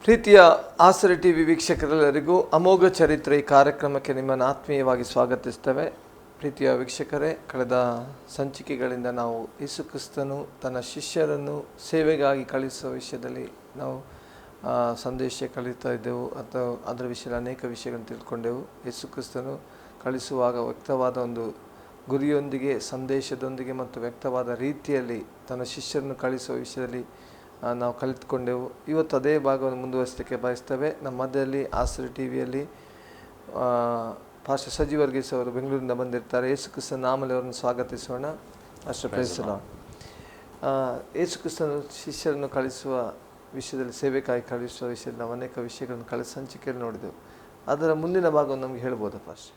ಪ್ರೀತಿಯ ಆಸರೆ ಟಿವಿ ವೀಕ್ಷಕರೆಲ್ಲರಿಗೂ ಅಮೋಘ ಚರಿತ್ರೆ ಈ ಕಾರ್ಯಕ್ರಮಕ್ಕೆ ನಿಮ್ಮನ್ನು ಆತ್ಮೀಯವಾಗಿ ಸ್ವಾಗತಿಸ್ತೇವೆ. ಪ್ರೀತಿಯ ವೀಕ್ಷಕರೇ, ಕಳೆದ ಸಂಚಿಕೆಗಳಿಂದ ನಾವು ಯೇಸು ಕ್ರಿಸ್ತನು ತನ್ನ ಶಿಷ್ಯರನ್ನು ಸೇವೆಗಾಗಿ ಕಳಿಸುವ ವಿಷಯದಲ್ಲಿ ನಾವು ಸಂದೇಶ ಕಲಿತಾ ಇದ್ದೆವು, ಅಥವಾ ಅದರ ವಿಷಯದಲ್ಲಿ ಅನೇಕ ವಿಷಯಗಳನ್ನು ತಿಳ್ಕೊಂಡೆವು. ಯೇಸು ಕ್ರಿಸ್ತನು ಕಳಿಸುವಾಗ ವ್ಯಕ್ತವಾದ ಒಂದು ಗುರಿಯೊಂದಿಗೆ, ಸಂದೇಶದೊಂದಿಗೆ ಮತ್ತು ವ್ಯಕ್ತವಾದ ರೀತಿಯಲ್ಲಿ ತನ್ನ ಶಿಷ್ಯರನ್ನು ಕಳಿಸುವ ವಿಷಯದಲ್ಲಿ ನಾವು ಕಲಿತುಕೊಂಡೆವು. ಇವತ್ತು ಅದೇ ಭಾಗವನ್ನು ಮುಂದುವರಿಸಲಿಕ್ಕೆ ಬಯಸ್ತೇವೆ. ನಮ್ಮ ಮಧ್ಯದಲ್ಲಿ ಆಸರೆ ಟಿವಿಯಲ್ಲಿ ಪಾಸ್ಟರ್ ಸಜಿ ವರ್ಗೀಸ್ ಅವರು ಬೆಂಗಳೂರಿನಿಂದ ಬಂದಿರ್ತಾರೆ. ಯೇಸು ಕ್ರಿಸ್ತನ ನಾಮದಲ್ಲಿ ಅವರನ್ನು ಸ್ವಾಗತಿಸೋಣ. ಅಷ್ಟೇ ಪ್ರೈಸಲ್ಲ. ಯೇಸು ಕ್ರಿಸ್ತನ ಶಿಷ್ಯರನ್ನು ಕಳಿಸುವ ವಿಷಯದಲ್ಲಿ, ಸೇವೆಗಾಗಿ ಕಳಿಸುವ ವಿಷಯದಲ್ಲಿ ನಾವು ಅನೇಕ ವಿಷಯಗಳನ್ನು ಕಳೆದ ಸಂಚಿಕೆಯಲ್ಲಿ ನೋಡಿದೆವು. ಅದರ ಮುಂದಿನ ಭಾಗವನ್ನು ನಮಗೆ ಹೇಳ್ಬೋದಾ ಪಾಸ್ಟರ್?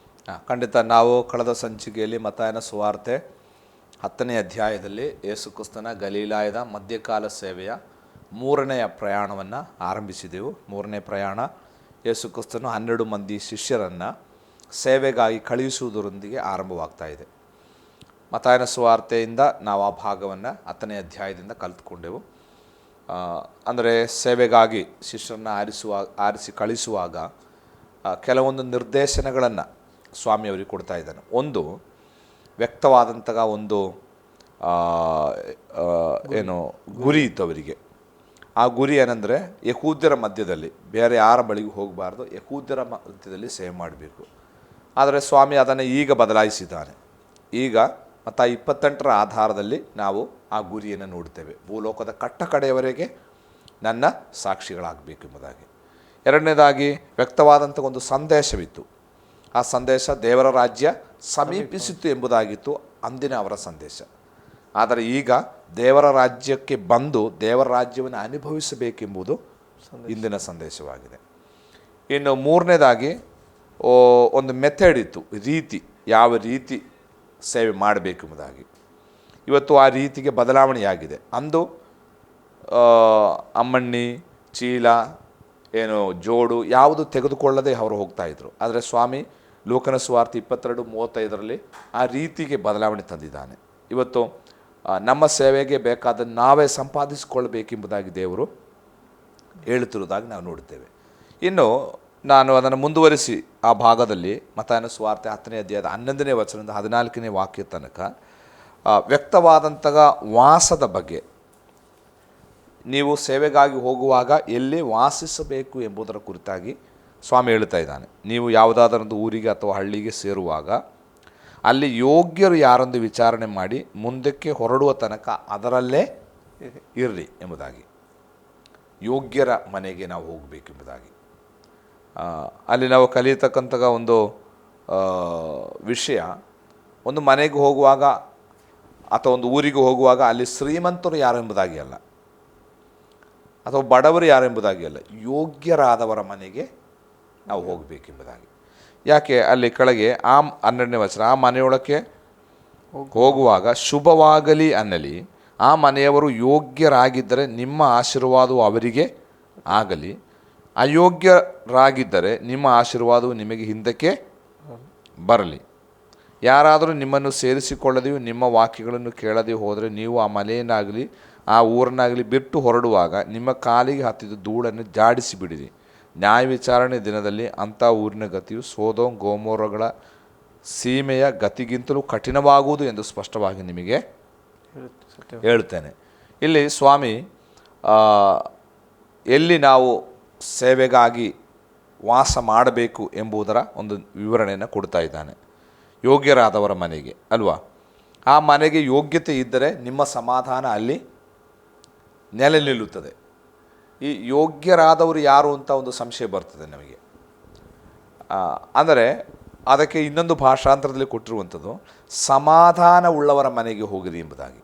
ಖಂಡಿತ. ನಾವು ಕಳೆದ ಸಂಚಿಕೆಯಲ್ಲಿ ಮತ್ತಾಯನ ಸುವಾರ್ತೆ 10ನೇ ಅಧ್ಯಾಯದಲ್ಲಿ ಯೇಸು ಕ್ರಿಸ್ತನ ಗಲೀಲಾಯದ ಮಧ್ಯಕಾಲ ಸೇವೆಯ 3ನೇ ಪ್ರಯಾಣವನ್ನು ಆರಂಭಿಸಿದೆವು. 3ನೇ ಪ್ರಯಾಣ ಯೇಸು ಕ್ರಿಸ್ತನು 12 ಮಂದಿ ಶಿಷ್ಯರನ್ನು ಸೇವೆಗಾಗಿ ಕಳುಹಿಸುವುದರೊಂದಿಗೆ ಆರಂಭವಾಗ್ತಾ ಇದೆ. ಮತ್ತಾಯನ ಸುವಾರ್ತೆಯಿಂದ ನಾವು ಆ ಭಾಗವನ್ನು 10ನೇ ಅಧ್ಯಾಯದಿಂದ ಕಲಿತುಕೊಂಡೆವು. ಅಂದರೆ ಸೇವೆಗಾಗಿ ಶಿಷ್ಯರನ್ನು ಆರಿಸಿ ಕಳಿಸುವಾಗ ಕೆಲವೊಂದು ನಿರ್ದೇಶನಗಳನ್ನು ಸ್ವಾಮಿಯವರಿಗೆ ಕೊಡ್ತಾ ಇದ್ದಾನೆ. ಒಂದು ವ್ಯಕ್ತವಾದಂತಹ ಒಂದು ಗುರಿ ಇತ್ತು ಅವರಿಗೆ. ಆ ಗುರಿ ಏನಂದರೆ ಯಹೂದ್ಯರ ಮಧ್ಯದಲ್ಲಿ, ಬೇರೆ ಯಾರ ಬಳಿಗೂ ಹೋಗಬಾರ್ದು, ಯಹೂದ್ಯರ ಮಧ್ಯದಲ್ಲಿ ಸೇವೆ ಮಾಡಬೇಕು. ಆದರೆ ಸ್ವಾಮಿ ಅದನ್ನು ಈಗ ಬದಲಾಯಿಸಿದ್ದಾನೆ. ಈಗ ಮತ್ತು 28ರ ಆಧಾರದಲ್ಲಿ ನಾವು ಆ ಗುರಿಯನ್ನು ನೋಡ್ತೇವೆ. ಭೂಲೋಕದ ಕಟ್ಟ ಕಡೆಯವರೆಗೆ ನನ್ನ ಸಾಕ್ಷಿಗಳಾಗಬೇಕು ಎಂಬುದಾಗಿ. ಎರಡನೇದಾಗಿ ವ್ಯಕ್ತವಾದಂಥ ಒಂದು ಸಂದೇಶವಿತ್ತು. ಆ ಸಂದೇಶ ದೇವರ ರಾಜ್ಯ ಸಮೀಪಿಸಿತು ಎಂಬುದಾಗಿತ್ತು ಅಂದಿನ ಅವರ ಸಂದೇಶ. ಆದರೆ ಈಗ ದೇವರ ರಾಜ್ಯಕ್ಕೆ ಬಂದು ದೇವರ ರಾಜ್ಯವನ್ನು ಅನುಭವಿಸಬೇಕೆಂಬುದು ಇಂದಿನ ಸಂದೇಶವಾಗಿದೆ. ಇನ್ನು ಮೂರನೇದಾಗಿ ಒಂದು ಮೆಥಡ್ ಇತ್ತು, ರೀತಿ, ಯಾವ ರೀತಿ ಸೇವೆ ಮಾಡಬೇಕೆಂಬುದಾಗಿ. ಇವತ್ತು ಆ ರೀತಿಗೆ ಬದಲಾವಣೆಯಾಗಿದೆ. ಅಂದು ಅಮ್ಮಣ್ಣಿ, ಚೀಲ, ಜೋಡು ಯಾವುದು ತೆಗೆದುಕೊಳ್ಳದೆ ಅವರು ಹೋಗ್ತಾಯಿದ್ರು. ಆದರೆ ಸ್ವಾಮಿ ಲೋಕನ ಸುವಾರ್ತೆ 22:35 ಆ ರೀತಿಗೆ ಬದಲಾವಣೆ ತಂದಿದ್ದಾನೆ. ಇವತ್ತು ನಮ್ಮ ಸೇವೆಗೆ ಬೇಕಾದ ನಾವೇ ಸಂಪಾದಿಸಿಕೊಳ್ಳಬೇಕೆಂಬುದಾಗಿ ದೇವರು ಹೇಳುತ್ತಿರುವುದಾಗಿ ನಾವು ನೋಡುತ್ತೇವೆ. ಇನ್ನು ನಾನು ಅದನ್ನು ಮುಂದುವರಿಸಿ ಆ ಭಾಗದಲ್ಲಿ ಮತ್ತಾಯನ ಸುವಾರ್ತೆ 10ನೇ ಅಧ್ಯಾಯದ 11ನೇ ವಚನದಿಂದ 14ನೇ ವಾಕ್ಯ ತನಕ ವ್ಯಕ್ತವಾದಂತಹ ವಾಸದ ಬಗ್ಗೆ, ನೀವು ಸೇವೆಗಾಗಿ ಹೋಗುವಾಗ ಎಲ್ಲಿ ವಾಸಿಸಬೇಕು ಎಂಬುದರ ಕುರಿತಾಗಿ ಸ್ವಾಮಿ ಹೇಳ್ತಾ ಇದ್ದಾನೆ. ನೀವು ಯಾವುದಾದರೊಂದು ಊರಿಗೆ ಅಥವಾ ಹಳ್ಳಿಗೆ ಸೇರುವಾಗ ಅಲ್ಲಿ ಯೋಗ್ಯರು ಯಾರೆಂದು ವಿಚಾರಣೆ ಮಾಡಿ ಮುಂದಕ್ಕೆ ಹೊರಡುವ ತನಕ ಅದರಲ್ಲೇ ಇರಲಿ ಎಂಬುದಾಗಿ. ಯೋಗ್ಯರ ಮನೆಗೆ ನಾವು ಹೋಗಬೇಕೆಂಬುದಾಗಿ. ಅಲ್ಲಿ ನಾವು ಕಲಿಯತಕ್ಕಂತಹ ಒಂದು ವಿಷಯ, ಒಂದು ಮನೆಗೆ ಹೋಗುವಾಗ ಅಥವಾ ಒಂದು ಊರಿಗೆ ಹೋಗುವಾಗ ಅಲ್ಲಿ ಶ್ರೀಮಂತರು ಯಾರು ಎಂಬುದಾಗಿ ಅಲ್ಲ, ಅಥವಾ ಬಡವರು ಯಾರು ಎಂಬುದಾಗಿ ಅಲ್ಲ, ಯೋಗ್ಯರಾದವರ ಮನೆಗೆ ನಾವು ಹೋಗಬೇಕೆಂಬುದಾಗಿ. ಯಾಕೆ ಅಲ್ಲಿ ಕೆಳಗೆ 12ನೇ ವಚನ, ಆ ಮನೆಯೊಳಕ್ಕೆ ಹೋಗುವಾಗ ಶುಭವಾಗಲಿ ಅನ್ನಲಿ, ಆ ಮನೆಯವರು ಯೋಗ್ಯರಾಗಿದ್ದರೆ ನಿಮ್ಮ ಆಶೀರ್ವಾದವು ಅವರಿಗೆ ಆಗಲಿ, ಅಯೋಗ್ಯರಾಗಿದ್ದರೆ ನಿಮ್ಮ ಆಶೀರ್ವಾದವು ನಿಮಗೆ ಹಿಂದಕ್ಕೆ ಬರಲಿ. ಯಾರಾದರೂ ನಿಮ್ಮನ್ನು ಸೇರಿಸಿಕೊಳ್ಳದೆಯೂ ನಿಮ್ಮ ವಾಕ್ಯಗಳನ್ನು ಕೇಳದೆ ಹೋದರೆ ನೀವು ಆ ಮನೆಯನ್ನಾಗಲಿ ಆ ಊರನ್ನಾಗಲಿ ಬಿಟ್ಟು ಹೊರಡುವಾಗ ನಿಮ್ಮ ಕಾಲಿಗೆ ಹತ್ತಿದ ಧೂಳನ್ನು ಜಾಡಿಸಿ ಬಿಡಿರಿ. ನ್ಯಾಯ ವಿಚಾರಣೆ ದಿನದಲ್ಲಿ ಅಂಥ ಊರಿನ ಗತಿಯು ಸೊದೋಮ್ ಗೊಮೋರಗಳ ಸೀಮೆಯ ಗತಿಗಿಂತಲೂ ಕಠಿಣವಾಗುವುದು ಎಂದು ಸ್ಪಷ್ಟವಾಗಿ ನಿಮಗೆ ಹೇಳುತ್ತೇನೆ. ಇಲ್ಲಿ ಸ್ವಾಮಿ ಎಲ್ಲಿ ನಾವು ಸೇವೆಗಾಗಿ ವಾಸ ಮಾಡಬೇಕು ಎಂಬುದರ ಒಂದು ವಿವರಣೆಯನ್ನು ಕೊಡ್ತಾ ಇದ್ದಾನೆ. ಯೋಗ್ಯರಾದವರ ಮನೆಗೆ ಅಲ್ವಾ? ಆ ಮನೆಗೆ ಯೋಗ್ಯತೆ ಇದ್ದರೆ ನಿಮ್ಮ ಸಮಾಧಾನ ಅಲ್ಲಿ ನೆಲೆ ನಿಲ್ಲುತ್ತದೆ. ಈ ಯೋಗ್ಯರಾದವರು ಯಾರು ಅಂತ ಒಂದು ಸಂಶಯ ಬರ್ತದೆ ನಮಗೆ. ಅಂದರೆ ಅದಕ್ಕೆ ಇನ್ನೊಂದು ಭಾಷಾಂತರದಲ್ಲಿ ಕೊಟ್ಟಿರುವಂಥದ್ದು ಸಮಾಧಾನ ಉಳ್ಳವರ ಮನೆಗೆ ಹೋಗಿರಿ ಎಂಬುದಾಗಿ.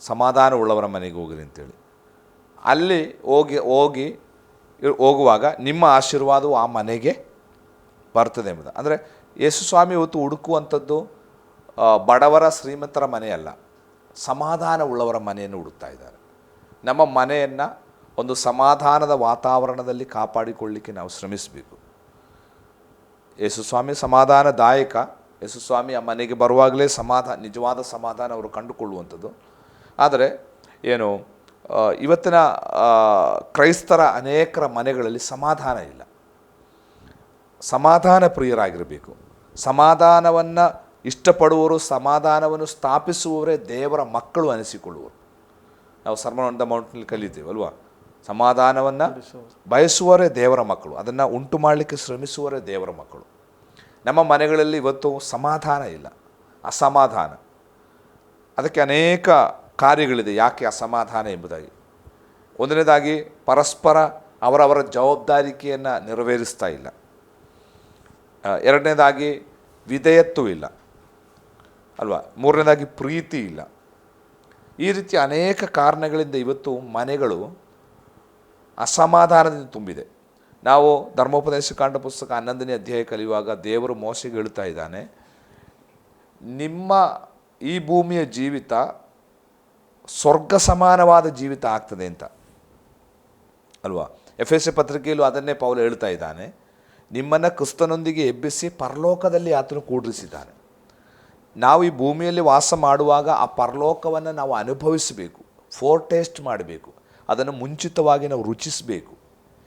ಸಮಾಧಾನ ಉಳ್ಳವರ ಮನೆಗೆ ಹೋಗಿರಿ ಅಂತೇಳಿ. ಅಲ್ಲಿ ಹೋಗುವಾಗ ನಿಮ್ಮ ಆಶೀರ್ವಾದವು ಆ ಮನೆಗೆ ಬರ್ತದೆ ಎಂಬುದು. ಅಂದರೆ ಯೇಸು ಸ್ವಾಮಿ ಇವತ್ತು ಹುಡುಕುವಂಥದ್ದು ಬಡವರ ಶ್ರೀಮಂತರ ಮನೆಯಲ್ಲ, ಸಮಾಧಾನ ಉಳ್ಳವರ ಮನೆಯನ್ನು ಹುಡುಕ್ತಾ ಇದ್ದಾರೆ. ನಮ್ಮ ಮನೆಯನ್ನು ಒಂದು ಸಮಾಧಾನದ ವಾತಾವರಣದಲ್ಲಿ ಕಾಪಾಡಿಕೊಳ್ಳಲಿಕ್ಕೆ ನಾವು ಶ್ರಮಿಸಬೇಕು. ಯೇಸುಸ್ವಾಮಿ ಸಮಾಧಾನದಾಯಕ. ಯೇಸುಸ್ವಾಮಿ ಆ ಮನೆಗೆ ಬರುವಾಗಲೇ ನಿಜವಾದ ಸಮಾಧಾನ ಅವರು ಕಂಡುಕೊಳ್ಳುವಂಥದ್ದು. ಆದರೆ ಇವತ್ತಿನ ಕ್ರೈಸ್ತರ ಅನೇಕರ ಮನೆಗಳಲ್ಲಿ ಸಮಾಧಾನ ಇಲ್ಲ. ಸಮಾಧಾನ ಪ್ರಿಯರಾಗಿರಬೇಕು. ಸಮಾಧಾನವನ್ನು ಇಷ್ಟಪಡುವವರು, ಸಮಾಧಾನವನ್ನು ಸ್ಥಾಪಿಸುವವರೇ ದೇವರ ಮಕ್ಕಳು ಅನಿಸಿಕೊಳ್ಳುವರು. ನಾವು ಸರ್ಮನ್ ಆನ್ ದ ಮೌಂಟ್ನಲ್ಲಿ ಕಲಿತೀವಿ ಅಲ್ವಾ? ಸಮಾಧಾನವನ್ನು ಬಯಸುವವರೇ ದೇವರ ಮಕ್ಕಳು, ಅದನ್ನು ಉಂಟು ಮಾಡಲಿಕ್ಕೆ ಶ್ರಮಿಸುವವರೇ ದೇವರ ಮಕ್ಕಳು. ನಮ್ಮ ಮನೆಗಳಲ್ಲಿ ಇವತ್ತು ಸಮಾಧಾನ ಇಲ್ಲ, ಅಸಮಾಧಾನ. ಅದಕ್ಕೆ ಅನೇಕ ಕಾರ್ಯಗಳಿದೆ ಯಾಕೆ ಅಸಮಾಧಾನ ಎಂಬುದಾಗಿ. ಒಂದನೇದಾಗಿ ಪರಸ್ಪರ ಅವರವರ ಜವಾಬ್ದಾರಿಕೆಯನ್ನು ನೆರವೇರಿಸ್ತಾ ಇಲ್ಲ. ಎರಡನೇದಾಗಿ ವಿಧೇಯತ್ವ ಇಲ್ಲ ಅಲ್ವಾ? ಮೂರನೇದಾಗಿ ಪ್ರೀತಿ ಇಲ್ಲ. ಈ ರೀತಿ ಅನೇಕ ಕಾರಣಗಳಿಂದ ಇವತ್ತು ಮನೆಗಳು ಅಸಮಾಧಾನದಿಂದ ತುಂಬಿದೆ. ನಾವು ಧರ್ಮೋಪದೇಶ ಕಾಂಡ ಪುಸ್ತಕ 11ನೇ ಅಧ್ಯಾಯ ಕಲಿಯುವಾಗ ದೇವರು ಮೋಶೆಗೆ ಹೇಳ್ತಾ ಇದ್ದಾನೆ, ನಿಮ್ಮ ಈ ಭೂಮಿಯ ಜೀವಿತ ಸ್ವರ್ಗ ಸಮಾನವಾದ ಜೀವಿತ ಆಗ್ತದೆ ಅಂತ ಅಲ್ವಾ? ಎಫೆಸ ಪತ್ರಿಕೆಯಲ್ಲೂ ಅದನ್ನೇ ಪೌಲ ಹೇಳ್ತಾ ಇದ್ದಾನೆ. ನಿಮ್ಮನ್ನು ಕ್ರಿಸ್ತನೊಂದಿಗೆ ಎಬ್ಬಿಸಿ ಪರಲೋಕದಲ್ಲಿ ಆತನು ಕೂಡಿಸಿದ್ದಾನೆ. ನಾವು ಈ ಭೂಮಿಯಲ್ಲಿ ವಾಸ ಮಾಡುವಾಗ ಆ ಪರಲೋಕವನ್ನು ನಾವು ಅನುಭವಿಸಬೇಕು, ಟೇಸ್ಟ್ ಮಾಡಬೇಕು, ಅದನ್ನು ಮುಂಚಿತವಾಗಿ ನಾವು ರುಚಿಸಬೇಕು.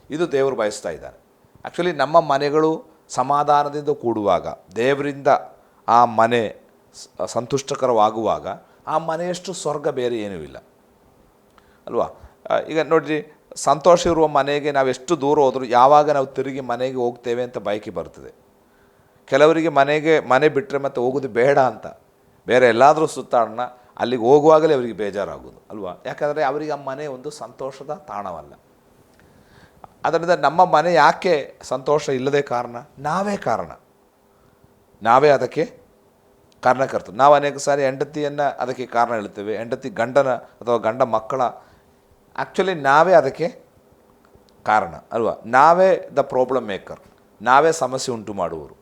ಇದು ದೇವರು ಬಯಸ್ತಾ ಇದ್ದಾನೆ. ಆ್ಯಕ್ಚುಲಿ ನಮ್ಮ ಮನೆಗಳು ಸಮಾಧಾನದಿಂದ ಕೂಡುವಾಗ, ದೇವರಿಂದ ಆ ಮನೆ ಸಂತುಷ್ಟಕರವಾಗುವಾಗ, ಆ ಮನೆಯಷ್ಟು ಸ್ವರ್ಗ ಬೇರೆ ಏನೂ ಇಲ್ಲ ಅಲ್ವಾ? ಈಗ ನೋಡಿರಿ, ಸಂತೋಷ ಇರುವ ಮನೆಗೆ ನಾವು ಎಷ್ಟು ದೂರ ಹೋದರೂ ಯಾವಾಗ ನಾವು ತಿರುಗಿ ಮನೆಗೆ ಹೋಗ್ತೇವೆ ಅಂತ ಬಯಕೆ ಬರ್ತದೆ. ಕೆಲವರಿಗೆ ಮನೆ ಬಿಟ್ಟರೆ ಮತ್ತೆ ಹೋಗೋದು ಬೇಡ ಅಂತ, ಬೇರೆ ಎಲ್ಲಾದರೂ ಸುತ್ತಾಡೋಣ, ಅಲ್ಲಿಗೆ ಹೋಗುವಾಗಲೇ ಅವರಿಗೆ ಬೇಜಾರಾಗೋದು ಅಲ್ವಾ? ಯಾಕಂದರೆ ಅವರಿಗೆ ಆ ಮನೆ ಒಂದು ಸಂತೋಷದ ತಾಣವಲ್ಲ. ಅದರಿಂದ ನಮ್ಮ ಮನೆ ಯಾಕೆ ಸಂತೋಷ ಇಲ್ಲದೆ ಕಾರಣ? ನಾವೇ ಕಾರಣ, ನಾವೇ ಅದಕ್ಕೆ ಕಾರಣಕರ್ತರು. ನಾವು ಅನೇಕ ಸಾರಿ ಹೆಂಡತಿಯನ್ನು ಅದಕ್ಕೆ ಕಾರಣ ಹೇಳ್ತೇವೆ, ಹೆಂಡತಿ ಗಂಡನ ಅಥವಾ ಗಂಡ ಮಕ್ಕಳ. ಆ್ಯಕ್ಚುಲಿ ನಾವೇ ಅದಕ್ಕೆ ಕಾರಣ ಅಲ್ವಾ? ನಾವೇ ದ ಪ್ರಾಬ್ಲಮ್ ಮೇಕರ್, ನಾವೇ ಸಮಸ್ಯೆ ಉಂಟು ಮಾಡುವರು